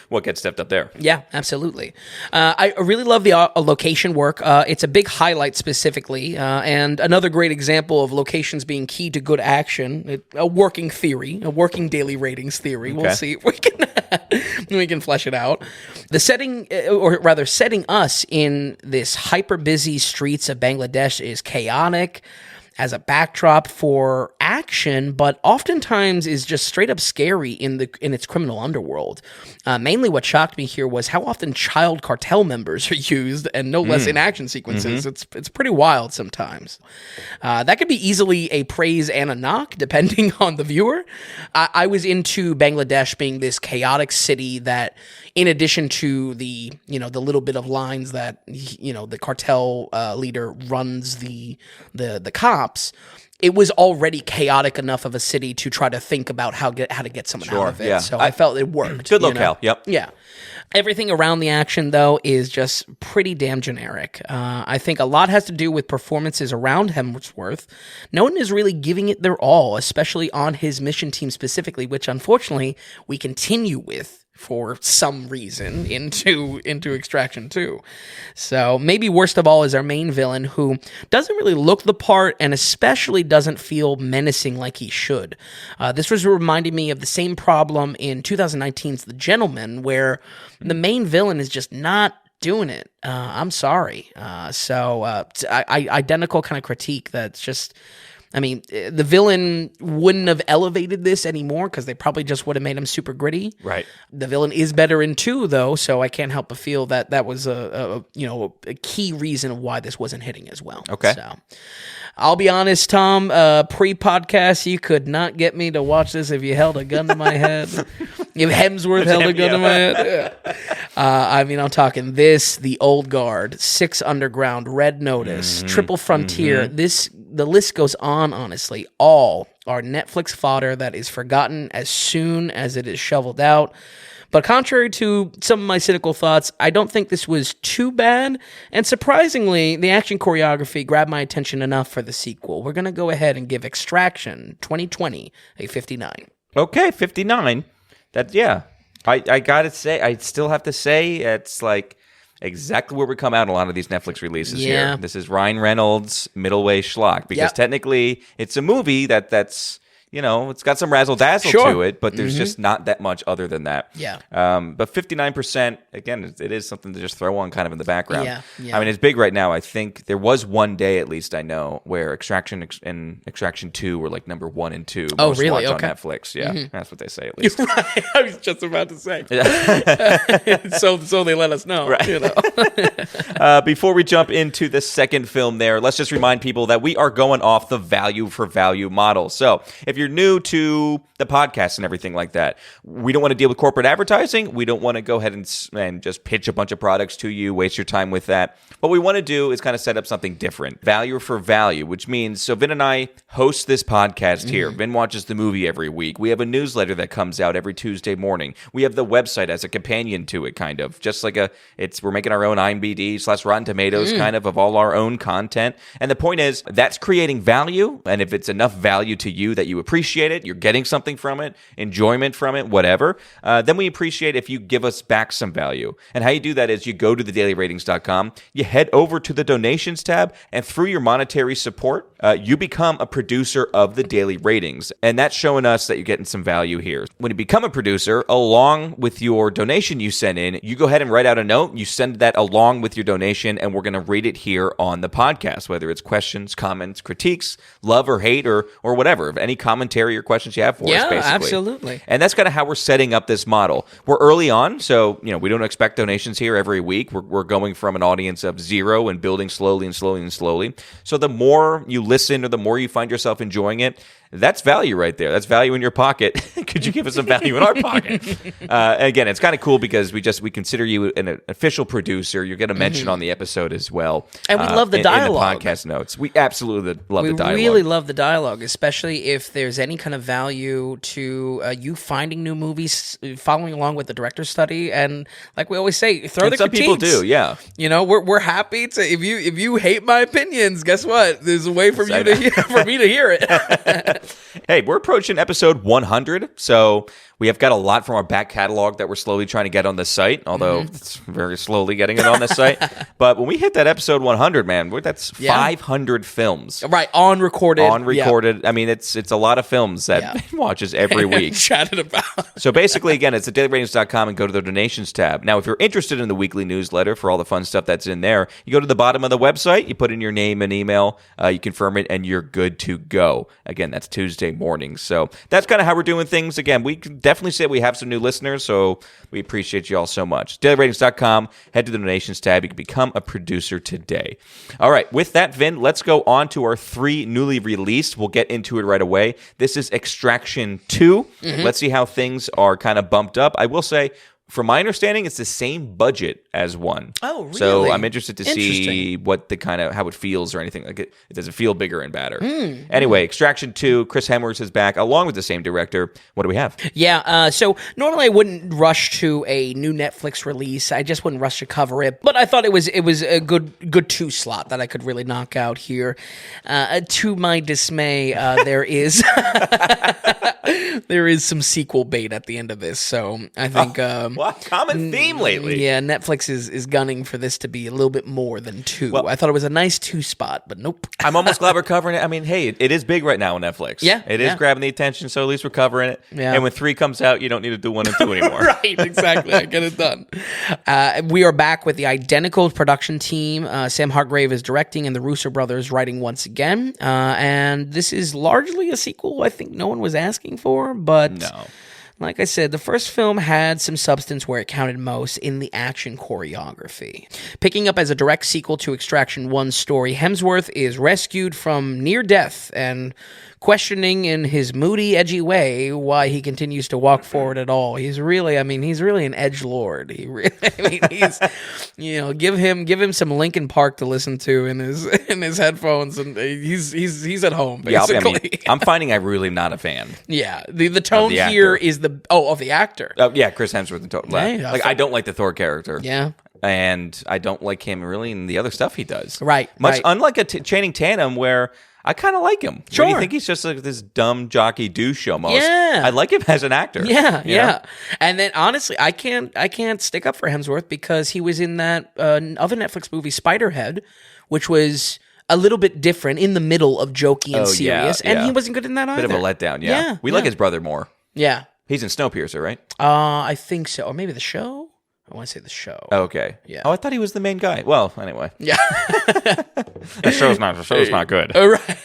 what gets stepped up there. Yeah, absolutely. I really love the location work. It's a big highlight specifically, and another great example of locations being key to good action. A working theory, a working daily ratings theory. We'll see if we can flesh it out. The setting, or rather setting us in this hyper busy streets of Bangladesh is chaotic as a backdrop for action, but oftentimes is just straight up scary in its criminal underworld. Mainly what shocked me here was how often child cartel members are used, and no less in action sequences. It's pretty wild sometimes. That could be easily a praise and a knock, depending on the viewer. I was into Bangladesh being this chaotic city that, in addition to the little bit of lines that the cartel leader runs the cops, it was already chaotic enough of a city to try to think about how to get someone out of it. Yeah. So I felt it worked. Good locale. Yep. Yeah. Everything around the action, though, is just pretty damn generic. I think a lot has to do with performances around Hemsworth. No one is really giving it their all, especially on his mission team specifically, which unfortunately we continue with for some reason into Extraction 2. So maybe worst of all is our main villain, who doesn't really look the part and especially doesn't feel menacing like he should. This was reminding me of the same problem in 2019's The Gentleman, where the main villain is just not doing it. I'm sorry. Identical kind of critique that's just... I mean, the villain wouldn't have elevated this anymore because they probably just would have made him super gritty. Right. The villain is better in 2, though, so I can't help but feel that was a key reason why this wasn't hitting as well. Okay. So, I'll be honest, Tom. Pre-podcast, you could not get me to watch this if you held a gun to my head. If Hemsworth held a gun to my head. I mean, I'm talking this, The Old Guard, 6 Underground, Red Notice, Triple Frontier. The list goes on, honestly. All are Netflix fodder that is forgotten as soon as it is shoveled out. But contrary to some of my cynical thoughts, I don't think this was too bad. And surprisingly, the action choreography grabbed my attention enough for the sequel. We're going to go ahead and give Extraction 2020 a 59. Okay, 59. I gotta say, I still have to say, it's like exactly where we come out in a lot of these Netflix releases here. This is Ryan Reynolds' middleweight schlock, because technically it's a movie that's it's got some razzle dazzle to it, but there's just not that much other than that. Yeah. But 59%, again, it is something to just throw on kind of in the background. Yeah. I mean, it's big right now. I think there was one day, at least I know, where Extraction and Extraction 2 were like number 1 and 2. Oh, really? On Okay. Netflix. Yeah, that's what they say, at least. Right. I was just about to say. so they let us know. Right. Before we jump into the second film there, let's just remind people that we are going off the value for value model. So if you're new to the podcast and everything like that, we don't want to deal with corporate advertising. We don't want to go ahead and just pitch a bunch of products to you, waste your time with that. What we want to do is kind of set up something different. Value for value, which means, so Vin and I host this podcast here. Vin watches the movie every week. We have a newsletter that comes out every Tuesday morning. We have the website as a companion to it, kind of. Just like we're making our own IMDb/Rotten Tomatoes kind of all our own content. And the point is, that's creating value. And if it's enough value to you that you appreciate it, you're getting something from it, enjoyment from it, whatever, then we appreciate if you give us back some value. And how you do that is you go to thedailyratings.com, you head over to the donations tab, and through your monetary support, you become a producer of the Daily Ratings. And that's showing us that you're getting some value here. When you become a producer, along with your donation you send in, you go ahead and write out a note, you send that along with your donation, and we're going to rate it here on the podcast, whether it's questions, comments, critiques, love or hate, or whatever. Any commentary or questions you have for us, basically. Yeah, absolutely. And that's kind of how we're setting up this model. We're early on, so we don't expect donations here every week. We're going from an audience of 0 and building slowly and slowly and slowly. So the more you listen or the more you find yourself enjoying it, that's value right there. That's value in your pocket. Could you give us some value in our pocket? Again, it's kind of cool because we consider you an official producer. You're going to mention on the episode as well. And we love the dialogue. In the podcast notes. We absolutely love the dialogue. We really love the dialogue, especially if there's any kind of value to you finding new movies, following along with the director's study. And like we always say, throw the critiques. Some people do, yeah. We're happy to, if you hate my opinions, guess what? There's a way for me to hear it. Hey, we're approaching episode 100, so we have got a lot from our back catalog that we're slowly trying to get on the site, although it's very slowly getting it on the site. But when we hit that episode 100, man, that's 500 films. Right, on recorded. Yeah. I mean, it's a lot of films that Ben watches every week. Chatted about. So basically, again, it's at dailyratings.com and go to the donations tab. Now, if you're interested in the weekly newsletter for all the fun stuff that's in there, you go to the bottom of the website, you put in your name and email, you confirm it, and you're good to go. Again, that's Tuesday mornings. So that's kind of how we're doing things. Again, we can definitely say we have some new listeners, so we appreciate you all so much. dailyratings.com, head to the donations tab. You can become a producer today. All right, with that, Vin, let's go on to our 3 newly released. We'll get into it right away. This is Extraction 2. Let's see how things are kind of bumped up. I will say, from my understanding, it's the same budget as 1. Oh, really? So I'm interested to see what the kind of how it feels or anything. Like it does it feel bigger and badder? Anyway, Extraction 2, Chris Hemsworth is back along with the same director. What do we have? Yeah, so normally I wouldn't rush to a new Netflix release. I just wouldn't rush to cover it. But I thought it was a good 2 slot that I could really knock out here. To my dismay, there is there is some sequel bait at the end of this. So I think common theme lately. Yeah, Netflix is gunning for this to be a little bit more than 2. Well, I thought it was a nice 2 spot, but nope. I'm almost glad we're covering it. I mean, hey, it is big right now on Netflix. Yeah. It is grabbing the attention, so at least we're covering it. Yeah. And when 3 comes out, you don't need to do 1 and 2 anymore. Right, exactly. I get it done. We are back with the identical production team. Sam Hargrave is directing and the Russo brothers writing once again. And this is largely a sequel I think no one was asking for, but... No. Like I said, the first film had some substance where it counted most in the action choreography. Picking up as a direct sequel to Extraction 1's story, Hemsworth is rescued from near death and questioning in his moody, edgy way why he continues to walk forward at all. He's really an edgelord. Give him some Linkin Park to listen to in his headphones, and he's at home basically. Yeah, I'm finding I'm really not a fan. Yeah, the tone here is of the actor. Oh yeah, Chris Hemsworth. I don't like the Thor character. Yeah. And I don't like him really in the other stuff he does. Right. Unlike a Channing Tatum where I kind of like him. Sure. You think he's just like this dumb jockey douche almost. Yeah. I like him as an actor. Yeah, you know? And then honestly, I can't stick up for Hemsworth because he was in that other Netflix movie Spiderhead, which was a little bit different in the middle of jokey and serious, and yeah. he wasn't good in that either. Bit of a letdown, yeah. We like his brother more. Yeah. He's in Snowpiercer, right? I think so. Or maybe the show? I want to say the show. Oh, okay. Yeah. Oh, I thought he was the main guy. Well, anyway. Yeah. The show's not good. Right.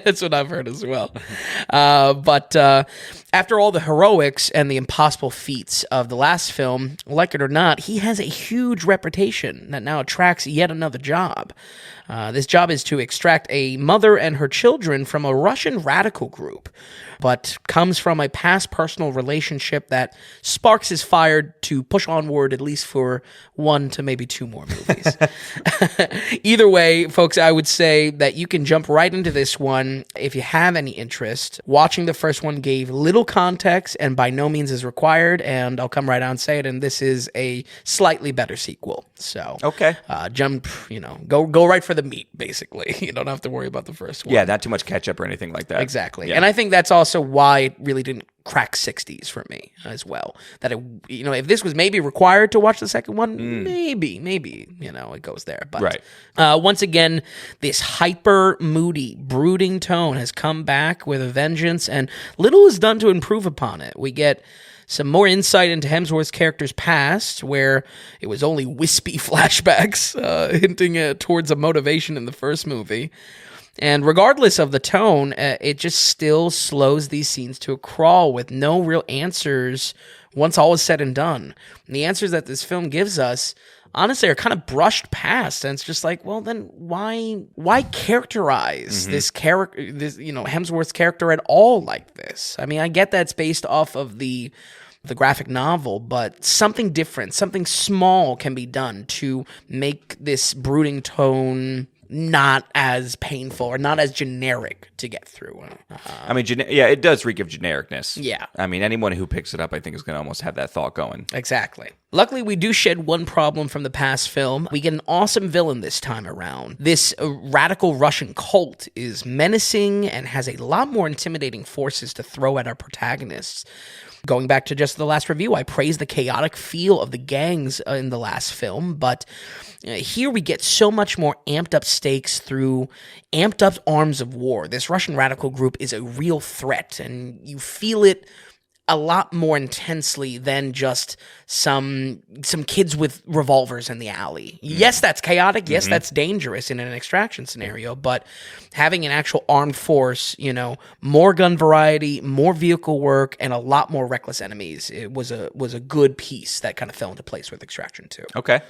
That's what I've heard as well. But after all the heroics and the impossible feats of the last film, like it or not, he has a huge reputation that now attracts yet another job. This job is to extract a mother and her children from a Russian radical group, but comes from a past personal relationship that sparks his fire to push onward at least for 1 to maybe 2 more movies. Either way, folks, I would say that you can jump right into this one if you have any interest. Watching the first one gave little context and by no means is required, and I'll come right out and say it, and this is a slightly better sequel. So, okay. Jump, go right for the meat, basically. You don't have to worry about the first one. Yeah, not too much ketchup or anything like that. Exactly. Yeah. And I think that's also why it really didn't crack 60s for me as well. That if this was maybe required to watch the second one, maybe, it goes there. But right. Once again, this hyper moody, brooding tone has come back with a vengeance, and little is done to improve upon it. We get some more insight into Hemsworth's character's past, where it was only wispy flashbacks, hinting towards a motivation in the first movie. And regardless of the tone, it just still slows these scenes to a crawl with no real answers once all is said and done. And the answers that this film gives us, honestly, are kind of brushed past, and it's just like, well, then why characterize this character, Hemsworth's character at all like this? I mean, I get that it's based off of the graphic novel, but something different, something small can be done to make this brooding tone not as painful or not as generic to get through. I mean, it does reek of genericness. Yeah. I mean, anyone who picks it up, I think, is going to almost have that thought going. Exactly. Luckily, we do shed one problem from the past film. We get an awesome villain this time around. This radical Russian cult is menacing and has a lot more intimidating forces to throw at our protagonists. Going back to just the last review, I praised the chaotic feel of the gangs in the last film, but here we get so much more amped up stakes through amped up arms of war. This Russian radical group is a real threat, and you feel it a lot more intensely than just some kids with revolvers in the alley. Yes, that's chaotic. Yes, that's dangerous in an extraction scenario, but having an actual armed force, more gun variety, more vehicle work, and a lot more reckless enemies, it was a good piece that kind of fell into place with Extraction 2. Okay.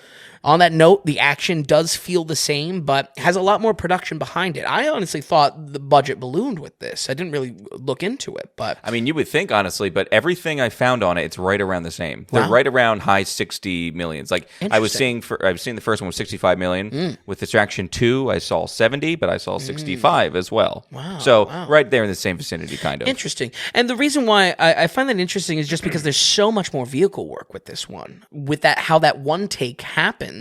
On that note, the action does feel the same, but has a lot more production behind it. I honestly thought the budget ballooned with this. I didn't really look into it, but I mean, you would think, honestly, but everything I found on it, it's right around the same. Wow. They're right around high 60 millions. Like I was seeing the first one was 65 million. With Extraction 2, I saw 70, but I saw 65 as well. Wow. So right there in the same vicinity, kind of. Interesting. And the reason why I find that interesting is just because there's so much more vehicle work with this one. With that, how that one take happens.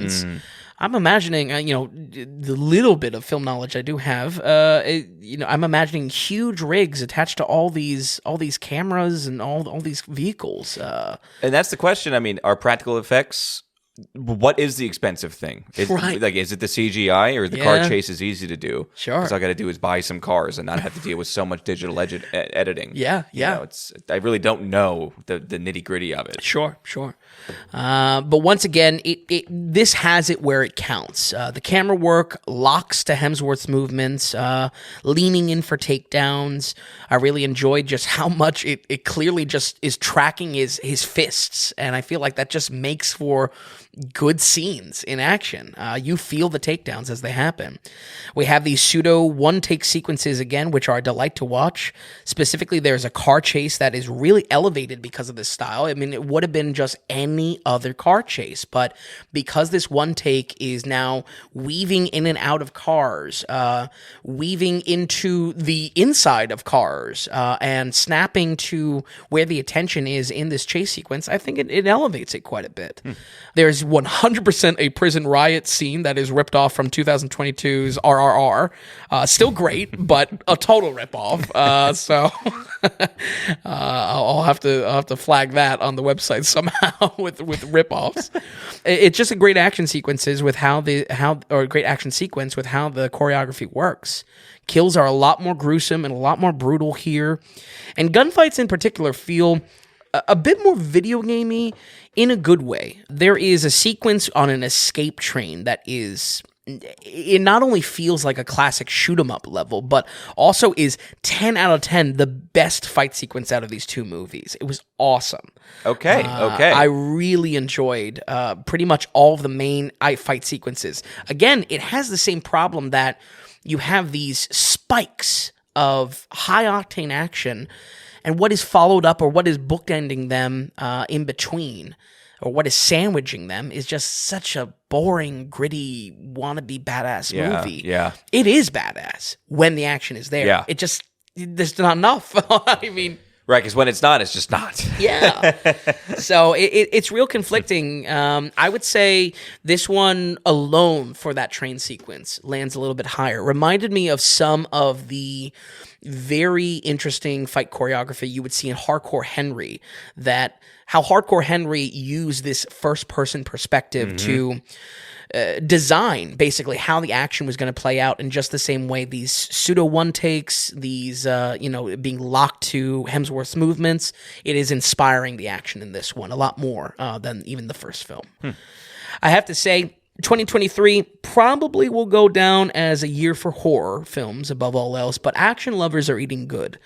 I'm imagining, the little bit of film knowledge I do have, I'm imagining huge rigs attached to all these cameras and all these vehicles. And that's the question. I mean, are practical effects? What is the expensive thing? Right. Like, is it the CGI or the car chase is easy to do? Sure. Because all I got to do is buy some cars and not have to deal with so much digital editing. Yeah. I really don't know the nitty gritty of it. Sure. But once again, this has it where it counts. The camera work locks to Hemsworth's movements, leaning in for takedowns. I really enjoyed just how much it clearly just is tracking his fists, and I feel like that just makes for good scenes in action. You feel the takedowns as they happen. We have these pseudo one-take sequences again, which are a delight to watch. Specifically, there's a car chase that is really elevated because of this style. I mean, it would have been just any other car chase, but because this one take is now weaving in and out of cars, weaving into the inside of cars, and snapping to where the attention is in this chase sequence, I think it elevates it quite a bit. There's is 100% a prison riot scene that is ripped off from 2022's RRR. Still great, but a total ripoff. So I'll have to flag that on the website somehow with ripoffs. It's just a great action sequences with great action sequence with how the choreography works. Kills are a lot more gruesome and a lot more brutal here, and gunfights in particular feel a bit more video gamey in a good way. There is a sequence on an escape train that it not only feels like a classic shoot 'em up level, but also is 10 out of 10 the best fight sequence out of these two movies. It was awesome. Okay. I really enjoyed pretty much all of the main fight sequences. Again, it has the same problem that you have these spikes of high-octane action, and what is followed up or what is bookending them in between, or what is sandwiching them, is just such a boring, gritty, wannabe badass movie. Yeah. It is badass when the action is there. Yeah. There's not enough. I mean... Right, because when it's not, it's just not. Yeah. So it's real conflicting. I would say this one alone for that train sequence lands a little bit higher. Reminded me of some of the very interesting fight choreography you would see in Hardcore Henry, how Hardcore Henry used this first-person perspective to design basically how the action was going to play out in just the same way these pseudo one takes, these being locked to Hemsworth's movements. It is inspiring the action in this one a lot more than even the first film. I have to say 2023 probably will go down as a year for horror films above all else, but action lovers are eating good.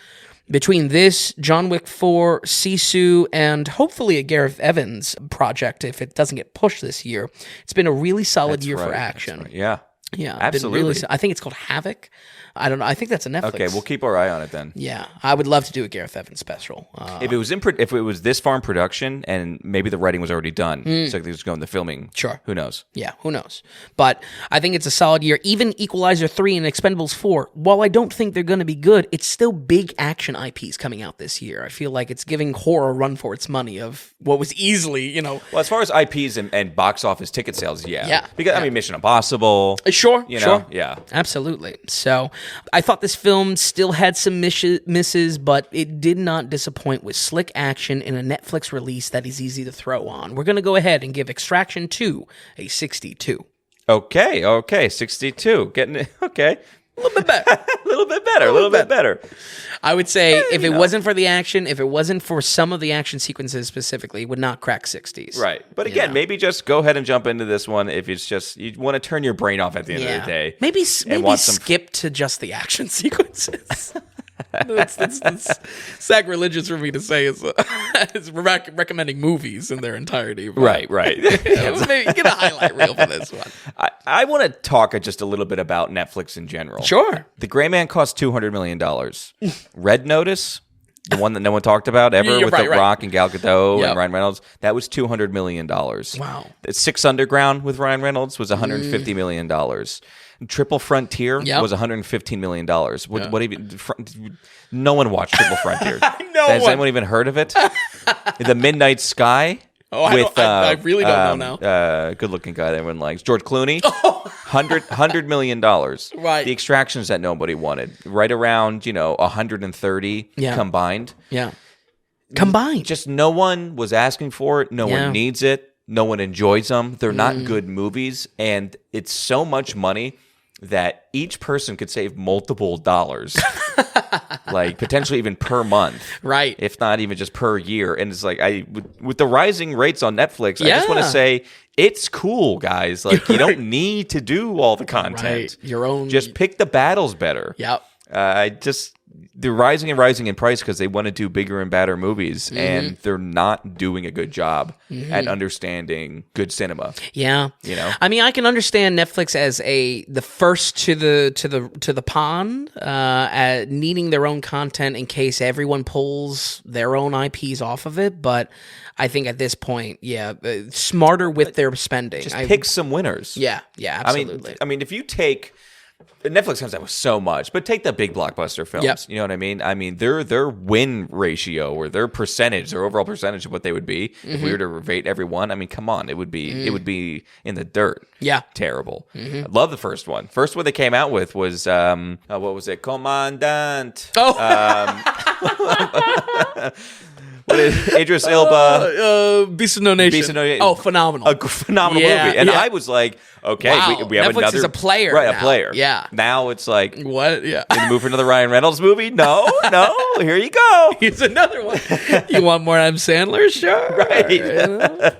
Between this, John Wick 4, Sisu, and hopefully a Gareth Evans project, if it doesn't get pushed this year, it's been a really solid year for action. Right. Yeah. Yeah, absolutely. I think it's called Havoc. I don't know. I think that's a Netflix. Okay, we'll keep our eye on it then. Yeah, I would love to do a Gareth Evans special. If it was this far in production and maybe the writing was already done, so they just go into filming. Sure. Who knows? Yeah, who knows? But I think it's a solid year. Even Equalizer 3 and Expendables 4, while I don't think they're going to be good, it's still big action IPs coming out this year. I feel like it's giving horror a run for its money of what was easily, Well, as far as IPs and box office ticket sales, yeah. Yeah. Because, I mean, Mission Impossible. Sure. Yeah. Absolutely. So I thought this film still had some misses, but it did not disappoint with slick action in a Netflix release that is easy to throw on. We're going to go ahead and give Extraction 2 a 62. Okay, 62. Getting it. Okay. A little bit better. A little bit better. I would say if it wasn't for the action, if it wasn't for some of the action sequences specifically, it would not crack 60s. Right. But again, maybe just go ahead and jump into this one if it's just you want to turn your brain off at the end of the day. Maybe skip to just the action sequences. That's sacrilegious for me to say is recommending movies in their entirety. Right. Maybe get a highlight reel for this one. I want to talk just a little bit about Netflix in general. Sure. The Gray Man cost $200 million. Red Notice, the one that no one talked about ever with The Rock and Gal Gadot and Ryan Reynolds, that was $200 million. Wow. Six Underground with Ryan Reynolds was $150 million. Triple Frontier was $115 million. What even? No one watched Triple Frontier. Has anyone even heard of it? The Midnight Sky. I really don't know now. Good-looking guy that everyone likes. George Clooney. $100 million. Right. The Extractions that nobody wanted. Right around, 130 combined. Yeah. Combined. Just no one was asking for it. No one needs it. No one enjoys them. They're not good movies. And it's so much money that each person could save multiple dollars. Like potentially even per month. Right. If not even just per year. And it's like, with the rising rates on Netflix, I just want to say, it's cool, guys. Like, you don't need to do all the content. Right. Your own. Just pick the battles better. Yep. They're rising in price because they want to do bigger and badder movies, and they're not doing a good job at understanding good cinema. Yeah, I mean, I can understand Netflix as the first to the pond, needing their own content in case everyone pulls their own IPs off of it. But I think at this point, smarter with their spending. Just pick some winners. Yeah, absolutely. I mean, if you take Netflix comes out with so much, but take the big blockbuster films. Yep. You know what I mean? I mean, their win ratio or their percentage, their overall percentage of what they would be if we were to rate every one. I mean, come on, it would be in the dirt. Yeah. Terrible. I love the first one. First one they came out with was what was it? Commandant. What is Idris Elba? Beast of No Nation. Beast of No Nation. Oh, phenomenal. A phenomenal movie. And I was like, okay, Wow. we have Netflix another. is a player Right, now. a player. Yeah. Now it's like, What? Yeah. in the mood for another Ryan Reynolds movie? No, here you go. Here's another one. You want more Adam Sandler? Sure. Right. You know?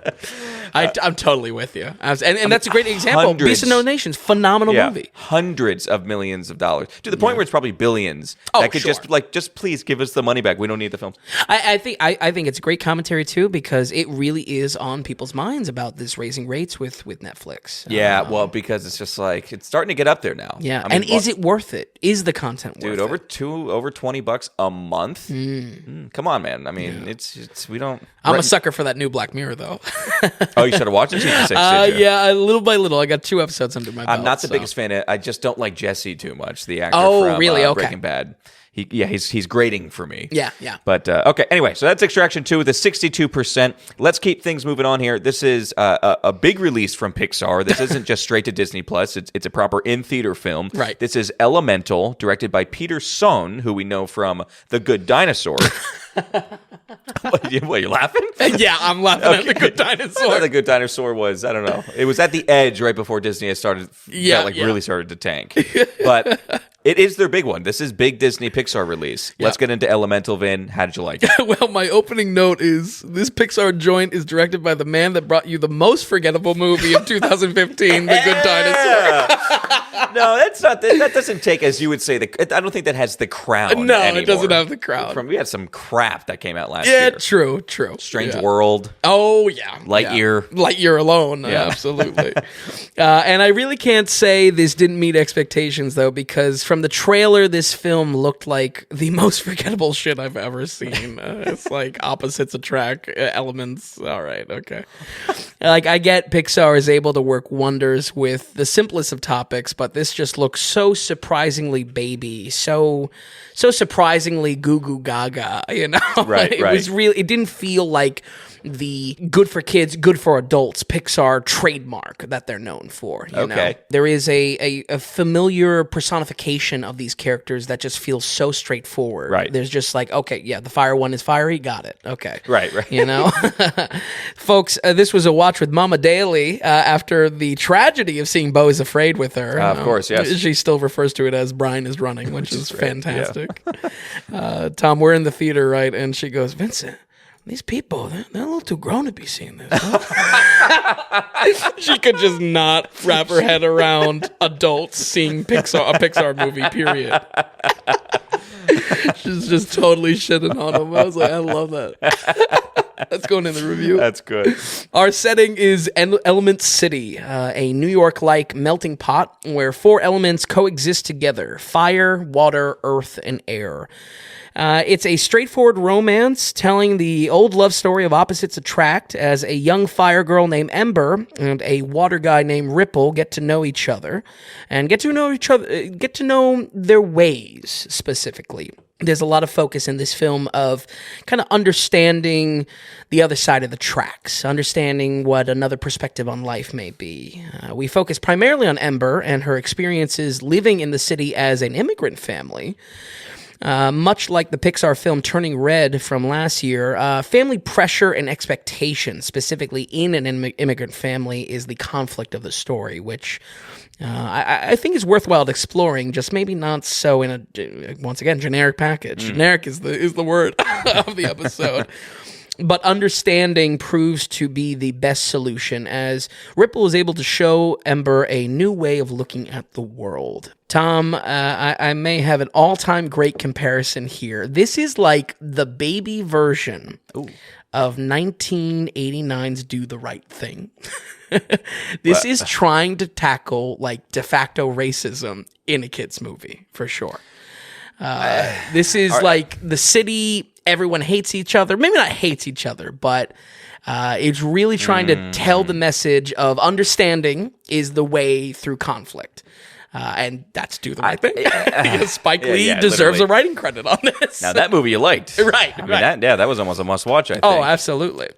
I'm totally with you. And that's a great example. Hundreds. Beast of No Nation's phenomenal movie. Hundreds of millions of dollars. To the point where it's probably billions. Oh, that could sure. just please give us the money back. We don't need the films. I think it's a great commentary too, because it really is on people's minds about this raising rates with Netflix. Yeah, well, because it's just like it's starting to get up there now. Yeah. I mean, And is it worth it? Is the content worth dude, it? over $20 a month? Come on, man. I mean, it's we don't. I'm a sucker for that new Black Mirror though. Oh, you started watching season 6, did you? Yeah, little by little. I got 2 episodes under my belt. I'm not the so. biggest fan. I just don't like Jesse too much. The actor Oh, from really? Okay. Breaking Bad. He's grating for me. Yeah. But okay, anyway, so that's Extraction 2 with a 62%. Let's keep things moving on here. This is a big release from Pixar. This isn't just straight to Disney Plus. It's a proper in-theater film. Right. This is Elemental, directed by Peter Sohn, who we know from The Good Dinosaur. What, you laughing? Yeah, I'm laughing at The Good I Dinosaur. thought The Good Dinosaur was, I don't know. It was at the edge right before Disney had started, really started to tank. But it is their big one. This is big Disney Pixar release. Let's get into Elemental, Vin. How did you like it? Well, my opening note is this Pixar joint is directed by the man that brought you the most forgettable movie of 2015, The Good Dinosaur. No, that's not. That doesn't take, as you would say, I don't think that has the crown. No, anymore. it doesn't have the crown. We had some crap that came out last Yeah, year. true. Strange World. Oh, yeah. Lightyear. Yeah. Lightyear alone. Yeah. Absolutely. And I really can't say this didn't meet expectations, though, because from the trailer, this film looked like the most forgettable shit I've ever seen. It's like opposites attract elements. All right, okay. Like, I get Pixar is able to work wonders with the simplest of topics, but this just looks so surprisingly baby, so surprisingly goo goo gaga, you know? Right, It was really, it didn't feel like the good for kids, good for adults Pixar trademark that they're known for. You know? There is a familiar personification of these characters that just feels so straightforward. Right. There's just like, okay, yeah, the fire one is fiery, got it. Okay. Right. You know? Folks, this was a watch with Mama Daly after the tragedy of seeing Beau is Afraid with her. Of course, yes. She still refers to it as Brian is Running, which is fantastic. Tom, we're in the theater, right? And she goes, Vincent, these people, they're a little too grown to be seeing this. She could just not wrap her head around adults seeing a Pixar movie, period. She's just totally shitting on them. I was like, I love that. That's going in the review. That's good. Our setting is Element City, a New York-like melting pot where 4 elements coexist together: fire, water, earth, and air. It's a straightforward romance telling the old love story of opposites attract as a young fire girl named Ember and a water guy named Ripple get to know each other and get to know their ways specifically. There's a lot of focus in this film of kind of understanding the other side of the tracks, understanding what another perspective on life may be. We focus primarily on Ember and her experiences living in the city as an immigrant family. Much like the Pixar film Turning Red from last year, family pressure and expectation, specifically in an immigrant family, is the conflict of the story, which I think is worthwhile exploring, just maybe not so in a, once again, generic package. Generic is the word of the episode. But understanding proves to be the best solution, as Ripple is able to show Ember a new way of looking at the world. Tom, I may have an all-time great comparison here. This is like the baby version of 1989's Do the Right Thing. This is trying to tackle like de facto racism in a kid's movie, for sure. This is like the city, everyone hates each other. Maybe not hates each other, but it's really trying to tell the message of understanding is the way through conflict. and that's Do the Right Thing. Spike Lee deserves literally a writing credit on this. Now, that movie you liked. Right. That was almost a must-watch, I think. Oh, absolutely.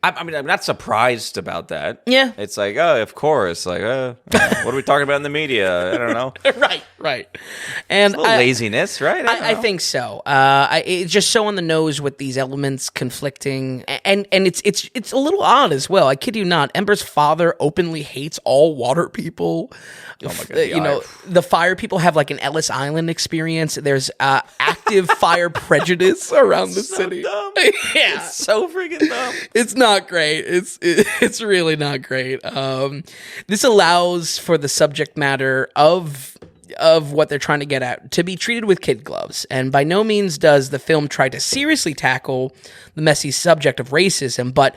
I mean, I'm not surprised about that. Yeah. It's like, oh, of course. Like, what are we talking about in the media? I don't know. Right. And a little laziness, right? I think so. It's just so on the nose with these elements conflicting, and it's a little odd as well. I kid you not. Ember's father openly hates all water people. Oh my God, The fire people have like an Ellis Island experience. There's active fire prejudice around the city. Dumb. Yeah, it's so freaking dumb. It's not great. It's really not great. This allows for the subject matter of what they're trying to get at to be treated with kid gloves, and by no means does the film try to seriously tackle the messy subject of racism, but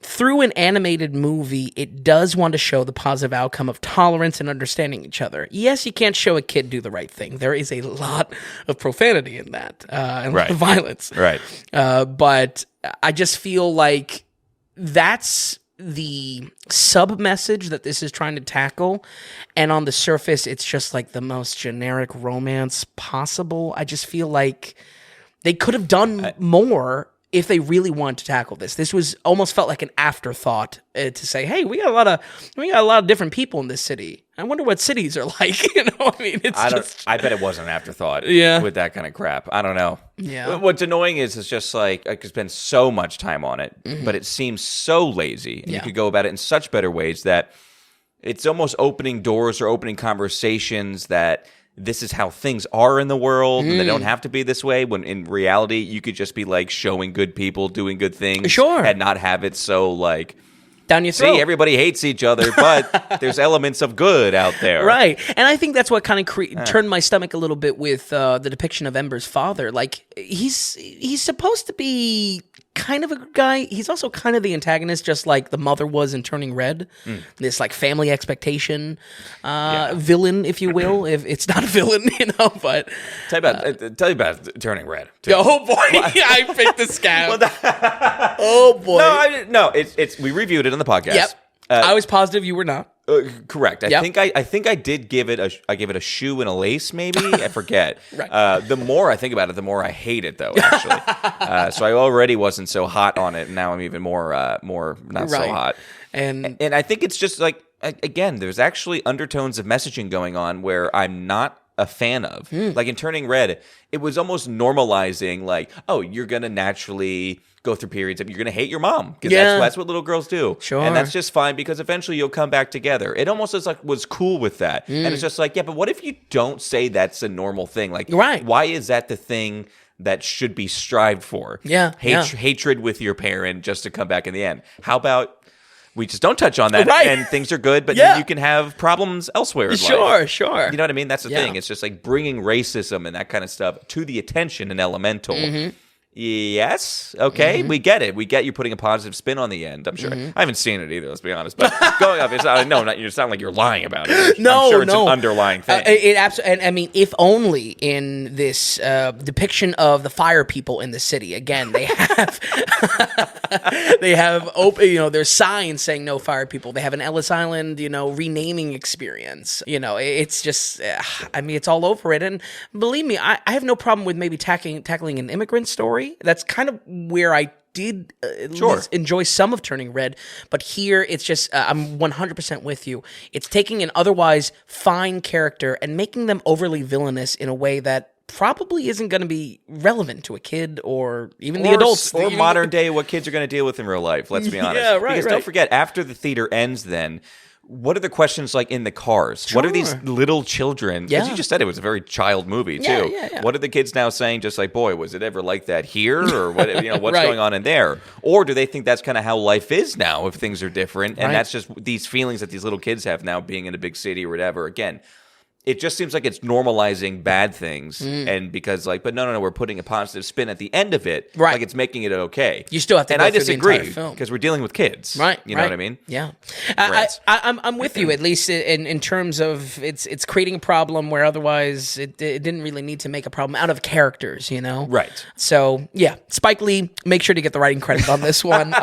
through an animated movie, it does want to show the positive outcome of tolerance and understanding each other. Yes, you can't show a kid do the right thing. There is a lot of profanity in that, and a lot of violence. Right. But I just feel like that's the sub-message that this is trying to tackle, and on the surface, it's just like the most generic romance possible. I just feel like they could have done more if they really wanted to tackle this. This was almost felt like an afterthought to say, "Hey, we got a lot of different people in this city. I wonder what cities are like." You know, I mean, I bet it was an afterthought. Yeah. With that kind of crap, I don't know. Yeah. What's annoying is it's just like I could spend so much time on it, but it seems so lazy, and you could go about it in such better ways that it's almost opening doors or opening conversations that this is how things are in the world, and they don't have to be this way, when in reality, you could just be like showing good people doing good things. Sure. And not have it so like, down your throat. see, everybody hates each other, but there's elements of good out there. Right. And I think that's what kind of turned my stomach a little bit with the depiction of Ember's father. Like, he's supposed to be kind of a good guy. He's also kind of the antagonist, just like the mother was in Turning Red. This like family expectation villain, if you will. If it's not a villain, but Tell you about Turning Red. Too. Oh boy, I picked the scab. Oh boy. No, it's we reviewed it on the podcast. Yep. I was positive you were not. Correct. I think I did give it a shoe and a lace, maybe. I forget. Right. The more I think about it, the more I hate it, though. Actually, so I already wasn't so hot on it, and now I'm even more not so hot. And I think it's just like, again, there's actually undertones of messaging going on where I'm not a fan of. Like in Turning Red, it was almost normalizing, like, oh, you're gonna naturally go through periods of you're gonna hate your mom because that's what little girls do. Sure. And that's just fine because eventually you'll come back together. It almost was cool with that. And it's just like, yeah, but what if you don't say that's a normal thing? Like, why is that the thing that should be strived for? Yeah. Hatred with your parent just to come back in the end. How about we just don't touch on that and things are good, but you can have problems elsewhere in life. Sure. You know what I mean? That's the thing. It's just like bringing racism and that kind of stuff to the attention in Elemental. Yes. Okay. We get it. We get you putting a positive spin on the end. I'm sure. I haven't seen it either. Let's be honest. But going up, it's you sound like you're lying about it. I'm sure it's an underlying thing. It absolutely. And I mean, if only in this depiction of the fire people in the city. Again, they have open. There's signs saying no fire people. They have an Ellis Island, renaming experience. It's just. I mean, it's all over it. And believe me, I have no problem with maybe tackling an immigrant story. That's kind of where I did enjoy some of Turning Red, but here it's just I'm 100% with you. It's taking an otherwise fine character and making them overly villainous in a way that probably isn't going to be relevant to a kid or even the adults. Or modern day, what kids are going to deal with in real life, let's be honest. Yeah, right. Because don't forget, after the theater ends then, what are the questions like in the cars? What are these little children? Because you just said it was a very child movie too. Yeah. What are the kids now saying? Just like, boy, was it ever like that here, or what? What's going on in there? Or do they think that's kind of how life is now if things are different, and that's just these feelings that these little kids have now being in a big city or whatever? Again, it just seems like it's normalizing bad things, and because but no, we're putting a positive spin at the end of it, right? Like it's making it okay. You still have to. And go I through disagree the entire film because we're dealing with kids, right? You know what I mean? Yeah, I'm with you at least in terms of it's creating a problem where otherwise it didn't really need to make a problem out of characters, Right. So yeah, Spike Lee, make sure to get the writing credit on this one.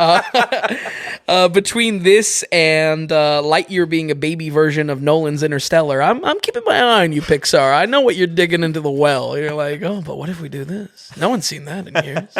between this and Lightyear being a baby version of Nolan's Interstellar, I'm keeping my eye on you, Pixar. I know what you're digging into the well. You're like, oh, but what if we do this? No one's seen that in years.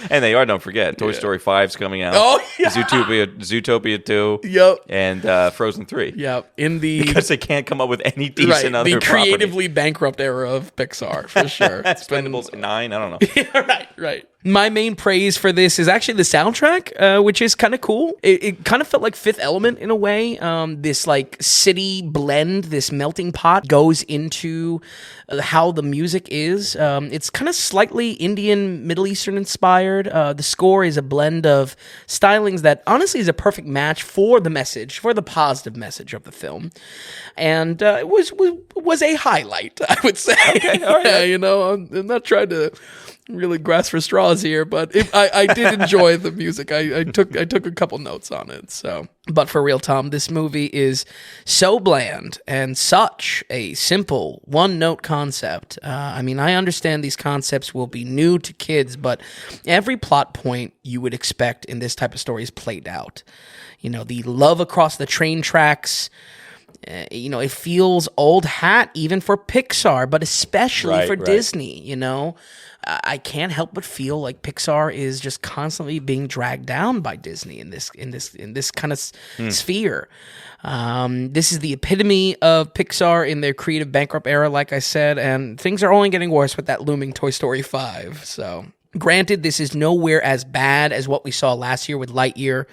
And they are, don't forget, Toy Story 5's coming out. Oh, yeah. Zootopia 2. Yep. And Frozen 3. Yep. Because they can't come up with any decent other the creatively property. bankrupt era of Pixar, for sure. Expendables 9, I don't know. Yeah, right. My main praise for this is actually the soundtrack, which is kind of cool. It kind of felt like Fifth Element in a way. This like city blend, this melting pot goes into how the music is. It's kind of slightly Indian, Middle Eastern inspired. The score is a blend of stylings that honestly is a perfect match for the message, for the positive message of the film. And it was a highlight, I would say. Okay, all right. You know, I'm not trying to really grasp for straws here, but I did enjoy the music. I took a couple notes on it. So, but for real, Tom, this movie is so bland and such a simple one-note concept. I mean, I understand these concepts will be new to kids, but every plot point you would expect in this type of story is played out. You know, the love across the train tracks. You know, it feels old hat even for Pixar, but especially for Disney. You know, I can't help but feel like Pixar is just constantly being dragged down by Disney in this kind of sphere. This is the epitome of Pixar in their creative bankrupt era, like I said, and things are only getting worse with that looming Toy Story 5. So, granted, this is nowhere as bad as what we saw last year with Lightyear.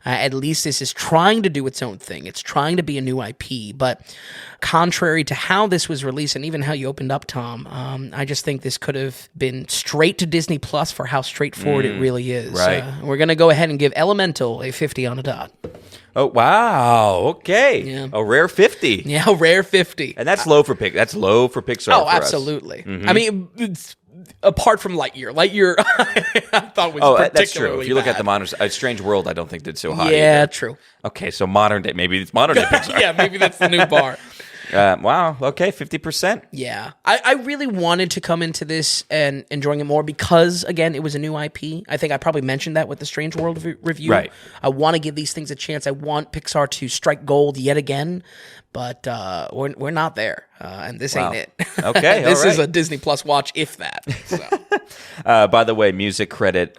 At least this is trying to do its own thing. It's trying to be a new IP. But contrary to how this was released and even how you opened up, Tom, I just think this could have been straight to Disney Plus for how straightforward it really is. Right. We're going to go ahead and give Elemental a 50 on a dot. Oh, wow. Okay. Yeah. A rare 50. Yeah, a rare 50. And that's low for Pixar. Oh, for absolutely. Us. Mm-hmm. I mean, it's apart from Lightyear, I thought was particularly that's true. If you look bad. at the modern, Strange World, I don't think did so high. Yeah, either. True. Okay, so modern day, maybe it's modern day Pixar. Yeah, maybe that's the new bar. Wow. Okay, 50%. Yeah, I really wanted to come into this and enjoying it more because, again, it was a new IP. I think I probably mentioned that with the Strange World review. Right. I want to give these things a chance. I want Pixar to strike gold yet again, but we're not there, and this ain't it. Okay, this all right. is a Disney Plus watch, if that. So. By the way, music credit,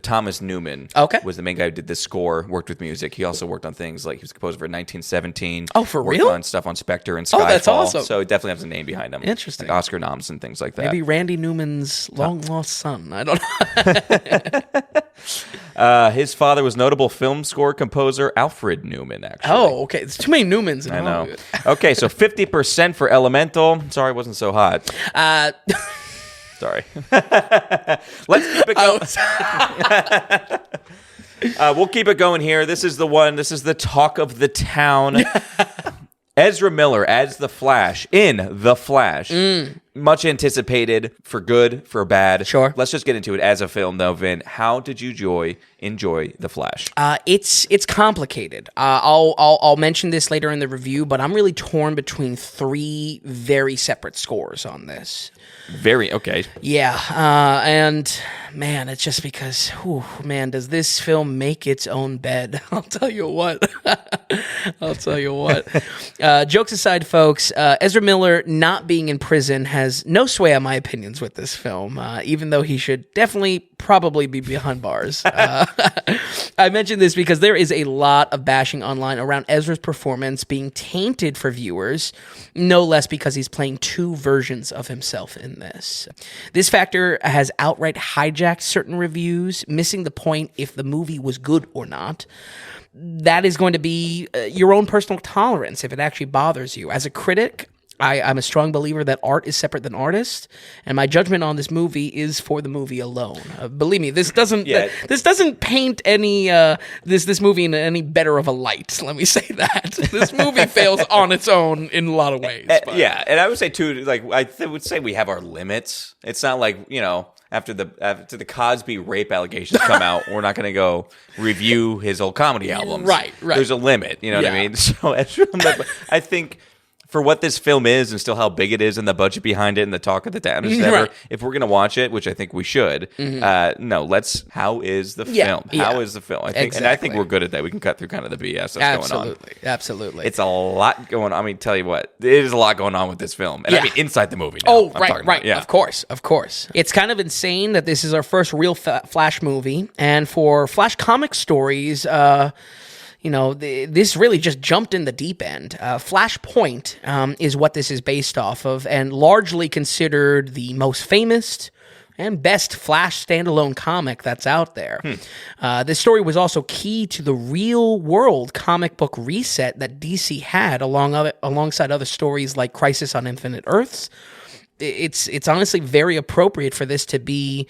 Thomas Newman was the main guy who did the score, worked with music. He also worked on things like he was the composer for 1917. Oh, for worked real? on stuff on Spectre and Skyfall. Oh, that's awesome. So he definitely has a name behind him. Interesting. Like Oscar noms and things like that. Maybe Randy Newman's long-lost son. I don't know. His father was notable film score composer Alfred Newman, actually. Oh, okay. There's too many Newmans in I know. Hollywood. Okay, so 50% for Elemental. Sorry, it wasn't so hot. Sorry. Let's keep it going. We'll keep it going here. This is the one. This is the talk of the town. Ezra Miller as the Flash in The Flash. Much anticipated, for good, for bad. Sure. Let's just get into it as a film, though, Vin. How did you enjoy The Flash? It's complicated. I'll mention this later in the review, but I'm really torn between three very separate scores on this. Very, okay. Yeah, and man, it's just because, does this film make its own bed? I'll tell you what. Jokes aside, folks, Ezra Miller not being in prison has no sway on my opinions with this film, even though he should probably be behind bars. I mentioned this because there is a lot of bashing online around Ezra's performance being tainted for viewers, no less because he's playing two versions of himself in this. This factor has outright hijacked certain reviews, missing the point if the movie was good or not. That is going to be your own personal tolerance if it actually bothers you. As a critic, I'm a strong believer that art is separate than artist, and my judgment on this movie is for the movie alone. Believe me, this doesn't paint any this movie in any better of a light. Let me say that this movie fails on its own in a lot of ways. Yeah, and I would say too, like I would say we have our limits. It's not like after the Cosby rape allegations come out, we're not going to go review his old comedy albums. Right. There's a limit. You know what I mean? So I think. for what this film is and still how big it is and the budget behind it and the talk of the town, right. If we're going to watch it, which I think we should, how is the film? How is the film? I think, and I think we're good at that. We can cut through kind of the BS that's going on. Absolutely. It's a lot going on. I mean, tell you what, there's a lot going on with this film. And I mean, inside the movie. Now, oh, right. Yeah. Of course. It's kind of insane that this is our first real Flash movie. And for Flash comic stories, this really just jumped in the deep end. Flashpoint is what this is based off of, and largely considered the most famous and best Flash standalone comic that's out there. This story was also key to the real-world comic book reset that DC had alongside other stories like Crisis on Infinite Earths. It's honestly very appropriate for this to be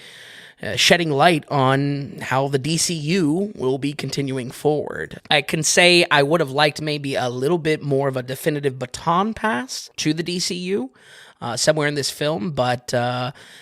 shedding light on how the DCU will be continuing forward. I can say I would have liked maybe a little bit more of a definitive baton pass to the DCU somewhere in this film, but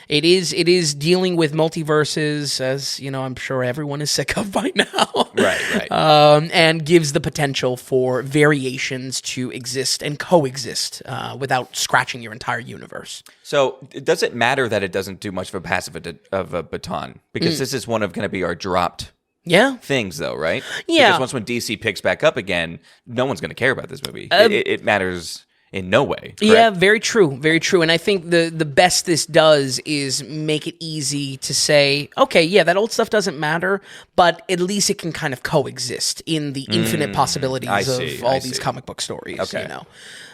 it is dealing with multiverses, as I'm sure everyone is sick of by now. Right. And gives the potential for variations to exist and coexist without scratching your entire universe. So does it matter that it doesn't do much of a passive of a baton? Because this is one of going to be our dropped things, though, right? Yeah. Because once when DC picks back up again, no one's going to care about this movie. It matters in no way. Correct? Yeah, very true. And I think the best this does is make it easy to say, okay, yeah, that old stuff doesn't matter, but at least it can kind of coexist in the infinite possibilities of all these comic book stories. Okay.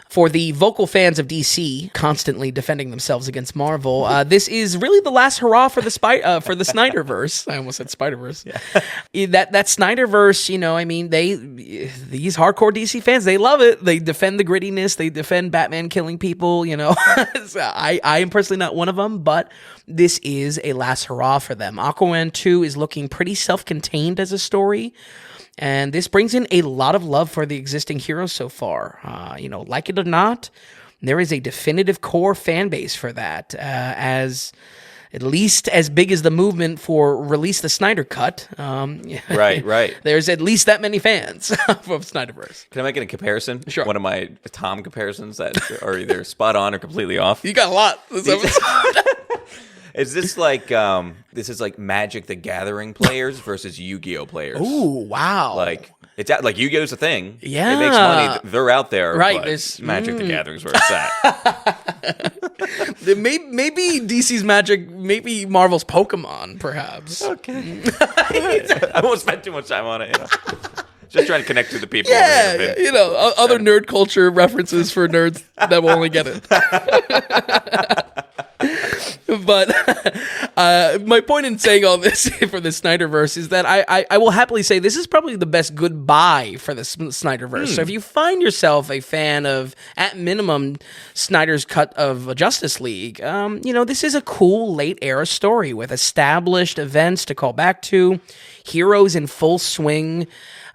For the vocal fans of DC, constantly defending themselves against Marvel, this is really the last hurrah for the Snyderverse. I almost said Spider-Verse. Yeah. That Snyderverse, these hardcore DC fans, they love it. They defend the grittiness. They defend Batman killing people. So I am personally not one of them, but this is a last hurrah for them. Aquaman 2 is looking pretty self-contained as a story. And this brings in a lot of love for the existing heroes so far. Like it or not, there is a definitive core fan base for that, as at least as big as the movement for release the Snyder Cut. Right. There's at least that many fans of Snyderverse. Can I make it a comparison? Sure. One of my Tom comparisons that are either spot on or completely off. You got a lot this episode. Is this like this is like Magic the Gathering players versus Yu-Gi-Oh players? Ooh, wow! Like it's like Yu-Gi-Oh's a thing. Yeah, it makes money. They're out there, right? But Magic the Gathering's where it's at. Maybe DC's Magic, maybe Marvel's Pokemon, perhaps. Okay, I won't spend too much time on it. Just trying to connect to the people. Yeah, other nerd culture references for nerds that will only get it. But my point in saying all this for the Snyderverse is that I will happily say this is probably the best goodbye for the Snyderverse. So if you find yourself a fan of, at minimum, Snyder's cut of Justice League, this is a cool late-era story with established events to call back to, heroes in full swing,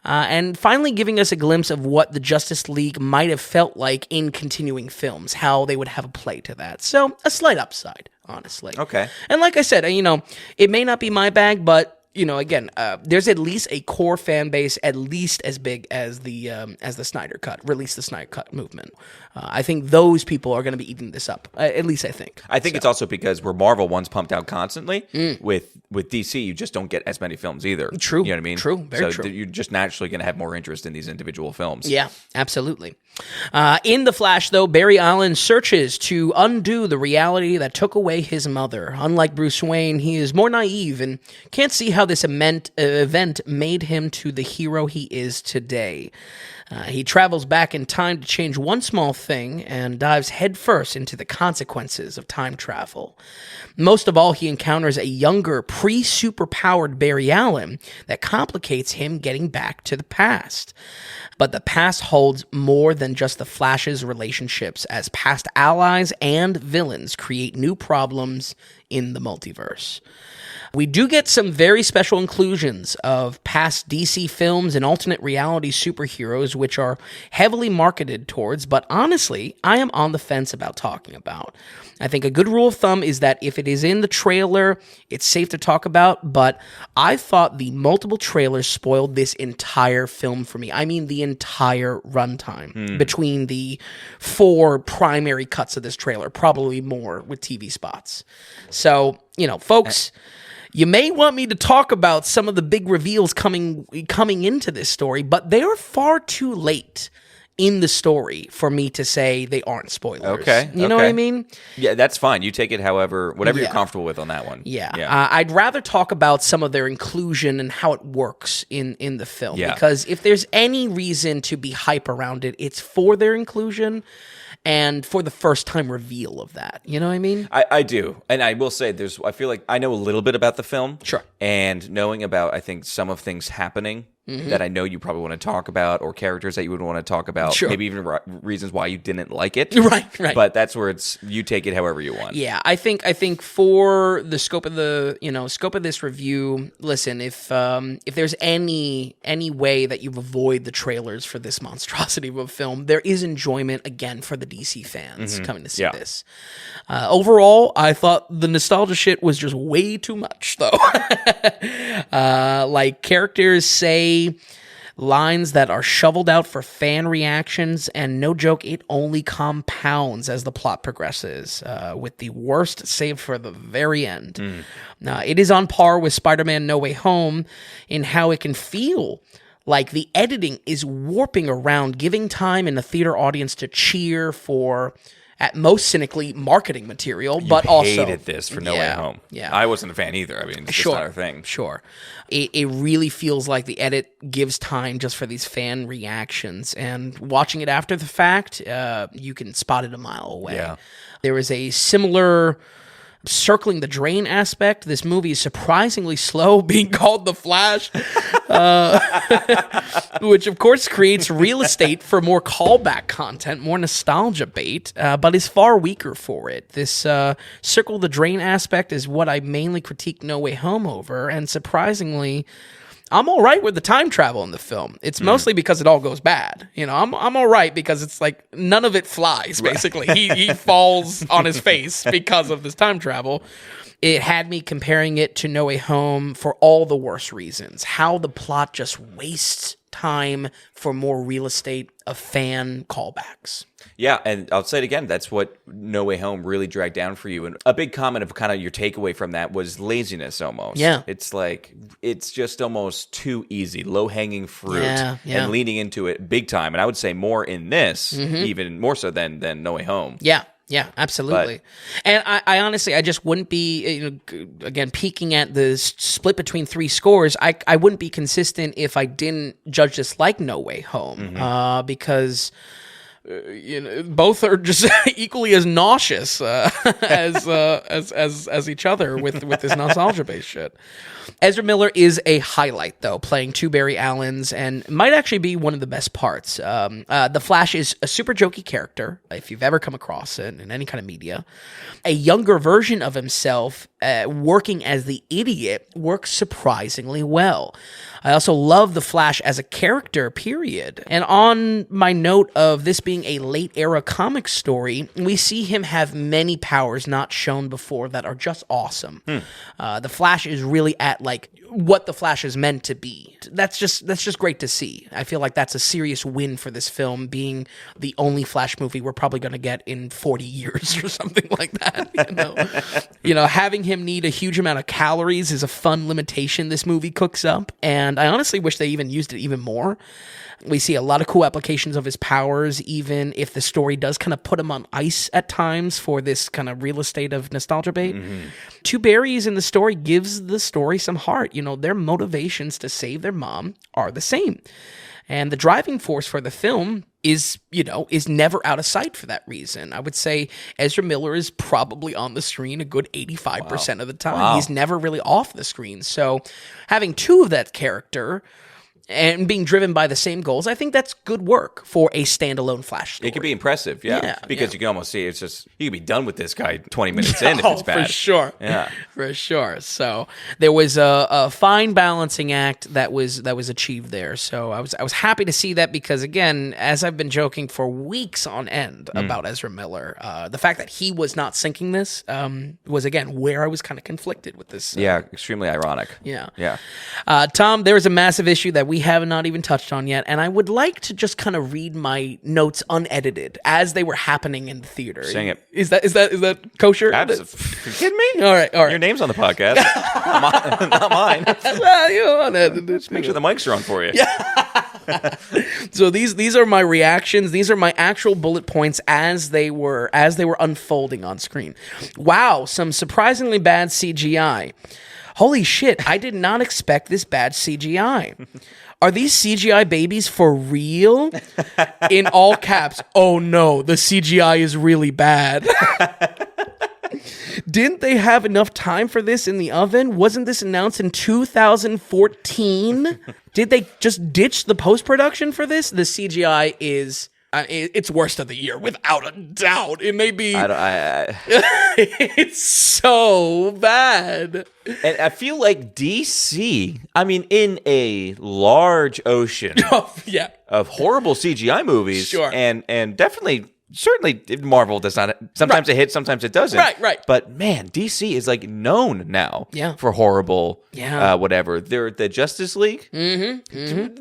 and finally giving us a glimpse of what the Justice League might have felt like in continuing films, how they would have a play to that. So, a slight upside, honestly. Okay. And like I said, it may not be my bag, but again, there's at least a core fan base, at least as big as the Snyder Cut, release the Snyder Cut movement. I think those people are going to be eating this up. At least I think. I think it's also because where Marvel one's pumped out constantly, with DC, you just don't get as many films either. True. You know what I mean? True. Very true. So you're just naturally going to have more interest in these individual films. Yeah, absolutely. In The Flash, though, Barry Allen searches to undo the reality that took away his mother. Unlike Bruce Wayne, he is more naive and can't see how this event made him to the hero he is today. He travels back in time to change one small thing and dives headfirst into the consequences of time travel. Most of all, he encounters a younger, pre-superpowered Barry Allen that complicates him getting back to the past. But the past holds more than just the Flash's relationships, as past allies and villains create new problems in the multiverse. We do get some very special inclusions of past DC films and alternate reality superheroes, which are heavily marketed towards, but honestly, I am on the fence about talking about. I think a good rule of thumb is that if it is in the trailer, it's safe to talk about, but I thought the multiple trailers spoiled this entire film for me. I mean, the entire runtime between the 4 primary cuts of this trailer, probably more with TV spots. So, folks, you may want me to talk about some of the big reveals coming into this story, but they are far too late in the story for me to say they aren't spoilers. Okay. You know what I mean? Yeah, that's fine. You take it whatever you're comfortable with on that one. Yeah. I'd rather talk about some of their inclusion and how it works in the film. Yeah. Because if there's any reason to be hype around it, it's for their inclusion and for the first time reveal of that. You know what I mean? I do. And I will say I feel like I know a little bit about the film. Sure. And knowing about, I think, some of things happening that I know you probably want to talk about, or characters that you would want to talk about, Sure. maybe even reasons why you didn't like it. Right. But that's where you take it however you want. Yeah, I think for the scope of this review, listen, if there's any way that you avoid the trailers for this monstrosity of a film, there is enjoyment again for the DC fans coming to see this. Overall, I thought the nostalgia shit was just way too much, though. Like characters say lines that are shoveled out for fan reactions, and no joke, it only compounds as the plot progresses, with the worst saved for the very end. It is on par with Spider-Man No Way Home in how it can feel like the editing is warping around, giving time in the theater audience to cheer for, at most cynically, marketing material, but also hated this for No Way Home. Yeah, I wasn't a fan either. I mean, it's just not our thing. Sure. It really feels like the edit gives time just for these fan reactions, and watching it after the fact, you can spot it a mile away. Yeah. There is a similar circling the drain aspect. This movie is surprisingly slow, being called The Flash, which of course creates real estate for more callback content, more nostalgia bait, but is far weaker for it. This circle the drain aspect is what I mainly critique No Way Home over, and surprisingly, I'm all right with the time travel in the film. It's mostly because it all goes bad. I'm all right because it's like none of it flies, basically. He falls on his face because of this time travel. It had me comparing it to No Way Home for all the worst reasons. How the plot just wastes time for more real estate of fan callbacks. Yeah, and I'll say it again, that's what No Way Home really dragged down for you. And a big comment of kind of your takeaway from that was laziness almost. Yeah. It's like, it's just almost too easy, low-hanging fruit, Yeah. and leaning into it big time. And I would say more in this, even more so than No Way Home. Yeah, absolutely. And I honestly, I just wouldn't be, again, peeking at the split between 3 scores, I wouldn't be consistent if I didn't judge this like No Way Home, because both are just equally as nauseous as each other with this nostalgia-based shit. Ezra Miller is a highlight, though, playing 2 Barry Allens, and might actually be one of the best parts. The Flash is a super jokey character, if you've ever come across it in any kind of media. A younger version of himself, working as the idiot, works surprisingly well. I also love the Flash as a character, period. And on my note of this being a late-era comic story, we see him have many powers not shown before that are just awesome. The Flash is really at, like, what the Flash is meant to be. That's just great to see. I feel like that's a serious win for this film, being the only Flash movie we're probably going to get in 40 years or something like that. Having him need a huge amount of calories is a fun limitation this movie cooks up, and I honestly wish they even used it even more. We see a lot of cool applications of his powers, even if the story does kind of put him on ice at times for this kind of real estate of nostalgia bait. 2 Barrys in the story gives the story some heart. Their motivations to save their mom are the same. And the driving force for the film is never out of sight for that reason. I would say Ezra Miller is probably on the screen a good 85% of the time. He's never really off the screen. So having 2 of that character and being driven by the same goals, I think that's good work for a standalone Flash story. It could be impressive, because you can almost see it's just you can be done with this guy 20 minutes in if it's bad. For sure, for sure. So there was a fine balancing act that was achieved there. So I was happy to see that because again, as I've been joking for weeks on end about Ezra Miller, the fact that he was not syncing this was again where I was kind of conflicted with this. Extremely ironic. Yeah. Tom, there is a massive issue that we have not even touched on yet, and I would like to just kind of read my notes unedited as they were happening in the theater. Sing it. Is that kosher? Absolutely. You kidding me? All right. Your name's on the podcast, not mine. Well, unedited. Just make sure the mics are on for you. So these are my reactions. These are my actual bullet points as they were unfolding on screen. Wow, some surprisingly bad CGI. Holy shit, I did not expect this bad CGI. Are these CGI babies for real? In all caps, oh no, the CGI is really bad. Didn't they have enough time for this in the oven? Wasn't this announced in 2014? Did they just ditch the post-production for this? The CGI is... it's worst of the year, without a doubt. It may be... It's so bad. And I feel like DC, in a large ocean of horrible CGI movies, sure. and definitely... Certainly, Marvel does not. Sometimes it hits, sometimes it doesn't. Right. But man, DC is like known now for horrible, whatever. They're the Justice League.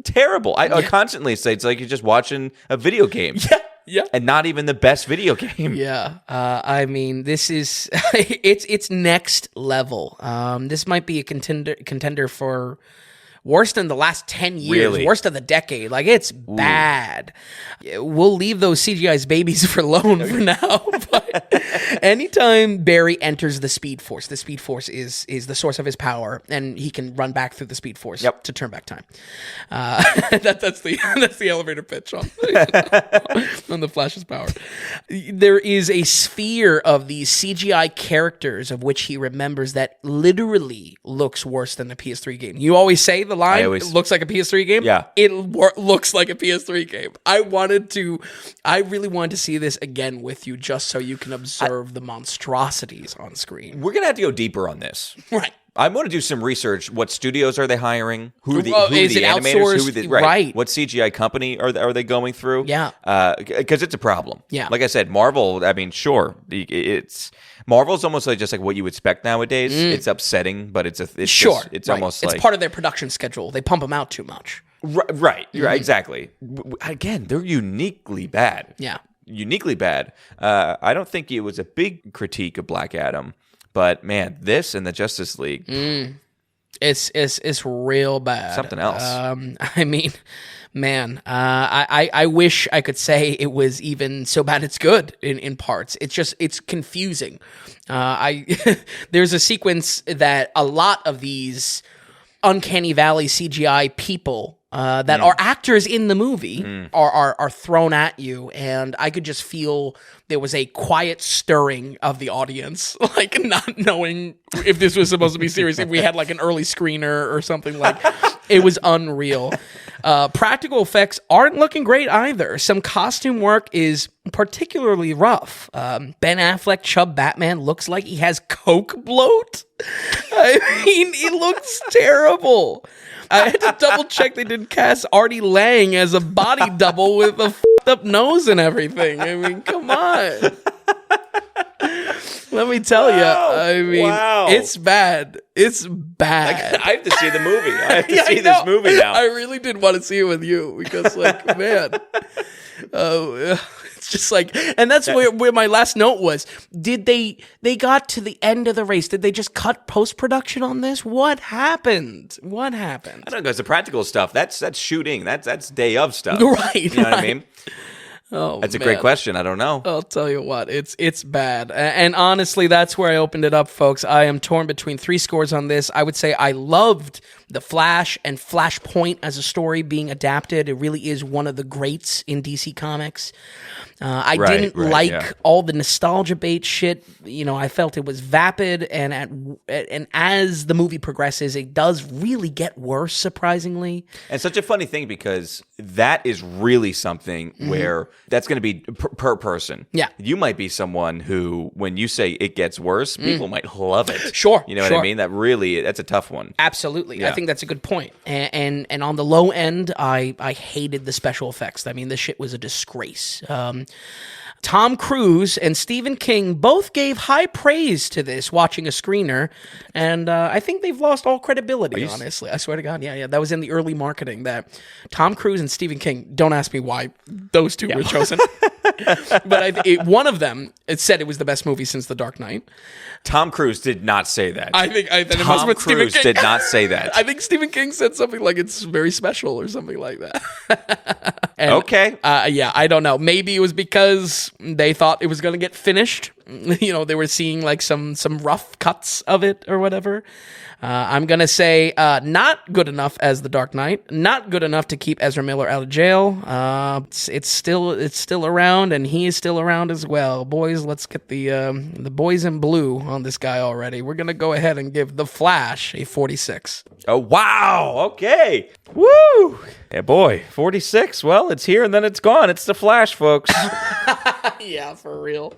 Terrible. I constantly say it's like you're just watching a video game. Yeah. And not even the best video game. Yeah. This is it's next level. This might be a contender for worst in the last 10 years, really? Worst of the decade. Like, it's bad. We'll leave those CGI's babies alone for now. But anytime Barry enters the Speed Force is the source of his power, and he can run back through the Speed Force to turn back time. That's the elevator pitch on the Flash's power. There is a sphere of these CGI characters of which he remembers that literally looks worse than the PS3 game. You always say the line, it looks like a PS3 game. Yeah. It looks like a PS3 game. I really wanted to see this again with you just so you can observe the monstrosities on screen. We're going to have to go deeper on this. Right. I want to do some research. What studios are they hiring? Who are the animators? Right. What CGI company are they going through? Yeah. Because it's a problem. Yeah. Like I said, Marvel, sure. Marvel's almost like just like what you expect nowadays. It's upsetting, but it's almost like... It's part of their production schedule. They pump them out too much. Right. Exactly. Again, they're uniquely bad. Yeah. Uniquely bad. I don't think it was a big critique of Black Adam, but man, this and the Justice League, it's real bad. Something else. I wish I could say it was even so bad it's good in parts. It's confusing. There's a sequence that a lot of these Uncanny Valley CGI people that are actors in the movie are thrown at you, and I could just feel there was a quiet stirring of the audience, like not knowing if this was supposed to be serious, if we had like an early screener or something. Like, it was unreal. Practical effects aren't looking great either. Some costume work is particularly rough. Ben Affleck Chub Batman looks like he has coke bloat. It looks terrible. I had to double check they didn't cast Artie Lang as a body double with a f***ed up nose and everything. Come on. Let me tell you. It's bad. It's bad. I have to see the movie. I have to see this movie now. I really did want to see it with you because, like, man. It's just like, and that's where my last note was. Did they got to the end of the race? Did they just cut post-production on this? What happened? I don't know, because the practical stuff, that's shooting. That's day of stuff. Right. You know what I mean? Oh, That's a great question. I don't know. I'll tell you what, it's bad. And honestly, that's where I opened it up, folks. I am torn between 3 scores on this. I would say I loved The Flash and Flashpoint as a story being adapted. It really is one of the greats in DC Comics. I didn't like all the nostalgia bait shit. You know, I felt it was vapid, and as the movie progresses, it does really get worse, surprisingly. And such a funny thing, because that is really something where that's going to be per person. Yeah. You might be someone who, when you say it gets worse, people might love it. Sure. You know what I mean? That's a tough one. Absolutely. Yeah. I think that's a good point. And on the low end, I hated the special effects. I mean, this shit was a disgrace. Tom Cruise and Stephen King both gave high praise to this watching a screener, and I think they've lost all credibility, honestly. I swear to God. Yeah. That was in the early marketing, that Tom Cruise and Stephen King, don't ask me why those two were chosen. But one of them said it was the best movie since The Dark Knight. Tom Cruise did not say that. I think Tom Cruise did not say that. I think Stephen King said something like it's very special or something like that. Okay. Yeah, I don't know. Maybe it was because they thought it was going to get finished. You know, they were seeing like some rough cuts of it or whatever. I'm going to say not good enough as The Dark Knight, not good enough to keep Ezra Miller out of jail. It's still around, and he is still around as well. Boys, let's get the boys in blue on this guy already. We're going to go ahead and give The Flash a 46. Oh, wow. Okay. Woo. Yeah, boy. 46. Well, it's here and then it's gone. It's The Flash, folks. Yeah, for real.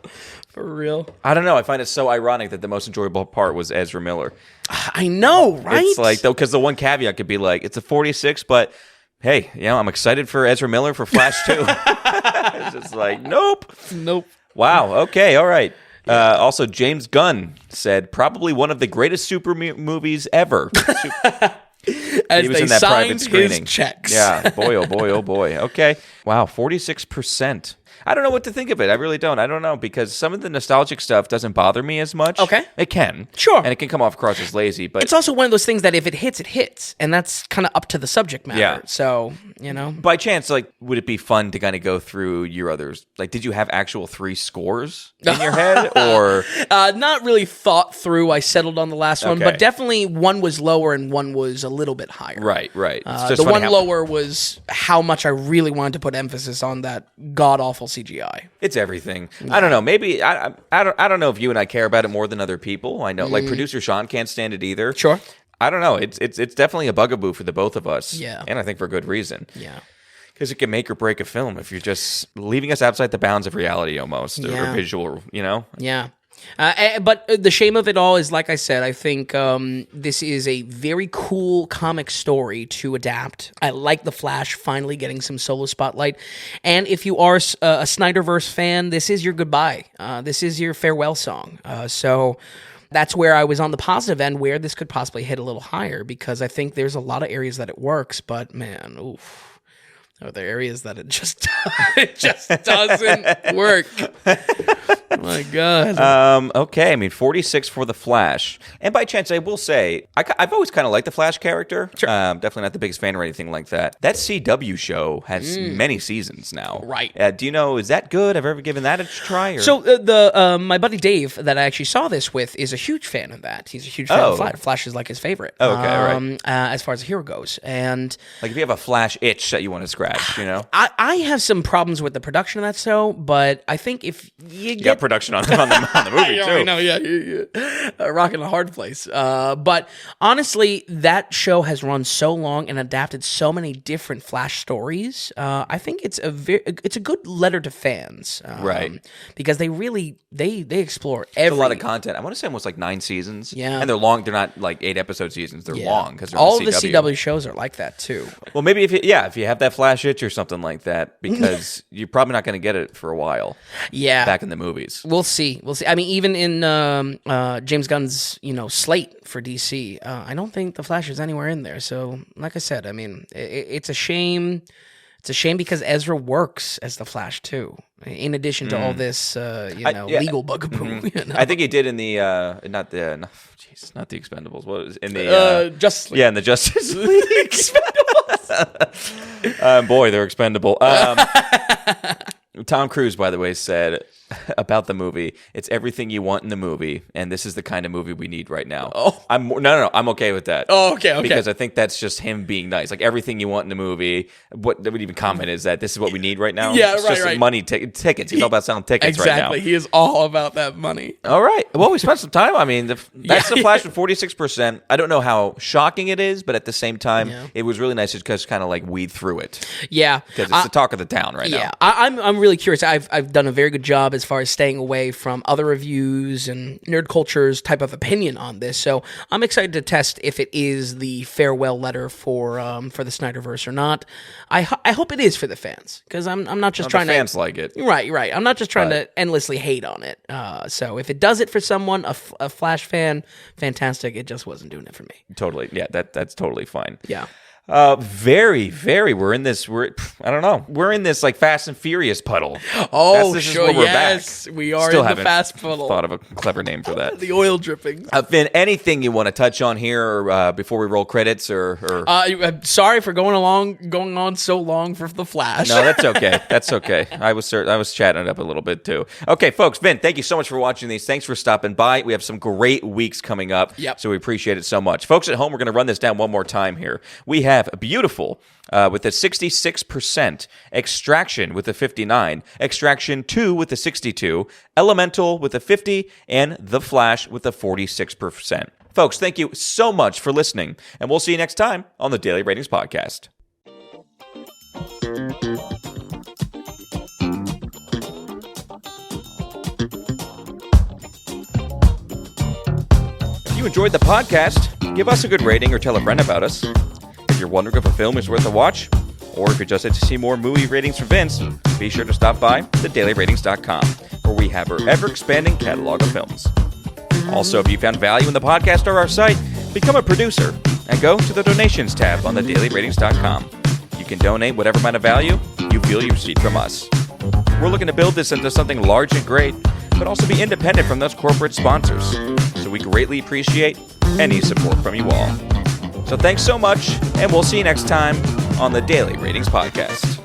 For real. I don't know. I find it so ironic that the most enjoyable part was Ezra Miller. I know, right? It's like, though, because the one caveat could be like, it's a 46, but hey, you know, I'm excited for Ezra Miller for Flash 2. It's just like, nope. Wow. Okay. All right. Also, James Gunn said probably one of the greatest movies ever. As he was they in that signed private screening. his checks. Yeah. Boy, oh boy, oh boy. Okay. Wow. 46%. I don't know what to think of it. I really don't. I don't know, because some of the nostalgic stuff doesn't bother me as much. Okay. It can. Sure. And it can come off across as lazy, but it's also one of those things that if it hits, and that's kind of up to the subject matter. Yeah. So, you know. by chance, like, would it be fun to kind of go through your others? Like, did you have actual 3 scores in your head, or not really thought through? I settled on the last one, Okay. but definitely one was lower and one was a little bit higher. right? It's just The funny one lower was how much I really wanted to put emphasis on that god awful CGI. It's everything. I don't know. Maybe I don't know if you and I care about it more than other people. I know, like, producer Sean can't stand it either. Sure. I don't know. It's definitely a bugaboo for the both of us. Yeah. And I think for good reason. Yeah. Because it can make or break a film if you're just leaving us outside the bounds of reality almost, or visual, you know? Yeah. But the shame of it all is, like I said, I think this is a very cool comic story to adapt. I like The Flash finally getting some solo spotlight. And if you are a Snyderverse fan, this is your goodbye. This is your farewell song. So that's where I was on the positive end, where this could possibly hit a little higher, because I think there's a lot of areas that it works, but man, oof. Are there areas that it just doesn't work? Oh my God. Okay, I mean, 46 for The Flash. And by chance, I will say, I've always kind of liked the Flash character. Sure. Definitely not the biggest fan or anything like that. That CW show has many seasons now. Right. Do you know, is that good? Have I ever given that a try? Or? So my buddy Dave that I actually saw this with is a huge fan of that. He's a huge fan of Flash. Flash is like his favorite. Oh, okay, right. As far as a hero goes. And like, if you have a Flash itch that you want to scratch, you know? I have some problems with the production of that show, but I think if you got production on the movie, too. I know, yeah. Rocking a hard place. But honestly, that show has run so long and adapted so many different Flash stories. I think it's a good letter to fans, right? Because they really they explore every. It's a lot of content. I want to say almost like 9 seasons. Yeah, and they're long. They're not like 8-episode seasons. They're long because all the CW shows are like that too. Well, maybe if you have that Flash itch or something like that, because you're probably not going to get it for a while. Yeah, back in the movies. We'll see. I mean, even in James Gunn's slate for DC, I don't think the Flash is anywhere in there. So, like I said, I mean, it's a shame. It's a shame because Ezra works as the Flash too. In addition to all this, legal bugaboo. Mm-hmm. You know? I think he did in the not the Expendables. What was in the Justice League? Yeah, in the Justice League. Boy, they're expendable. Tom Cruise, by the way, said about the movie, it's everything you want in the movie, and this is the kind of movie we need right now. Oh. No, I'm okay with that. Oh, okay. Because I think that's just him being nice. Like, everything you want in the movie, what they would even comment is that this is what we need right now? Yeah, it's right, just money, tickets. He's all about selling tickets right now. Exactly. He is all about that money. All right. Well, we spent some time. I mean, that's The Flash with 46%. I don't know how shocking it is, but at the same time, it was really nice to just kind of like weed through it. Yeah. Because it's the talk of the town right now. Yeah. I'm really curious. I've done a very good job as far as staying away from other reviews and nerd culture's type of opinion on this. So I'm excited to test if it is the farewell letter for the Snyderverse or not. I hope it is for the fans, because I'm not just trying the fans like it. Right. I'm not just trying to endlessly hate on it. So if it does it for someone, a Flash fan, fantastic. It just wasn't doing it for me. Totally. Yeah, that's totally fine. Yeah. Very, we're in this like Fast and Furious puddle. Oh, this sure, is where yes, we are Still in the fast puddle. Thought of a clever name for that. The oil drippings. Vin, anything you want to touch on here before we roll credits, or? Sorry for going on so long for The Flash. No, that's okay. That's okay. I was chatting it up a little bit too. Okay, folks, Vin, thank you so much for watching these. Thanks for stopping by. We have some great weeks coming up. Yep. So we appreciate it so much. Folks at home, we're going to run this down one more time here. We have Biutiful with a 66%, Extraction with a 59, Extraction 2 with a 62, Elemental with a 50, and The Flash with a 46%. Folks, thank you so much for listening, and we'll see you next time on the Daily Ratings Podcast. If you enjoyed the podcast, give us a good rating or tell a friend about us. If you're wondering if a film is worth a watch, or if you're just interested to see more movie ratings from Vince, be sure to stop by thedailyratings.com, where we have our ever-expanding catalog of films. Also, if you found value in the podcast or our site, become a producer and go to the donations tab on thedailyratings.com. You can donate whatever amount of value you feel you received from us. We're looking to build this into something large and great, but also be independent from those corporate sponsors. So we greatly appreciate any support from you all. So thanks so much, and we'll see you next time on the Daily Ratings Podcast.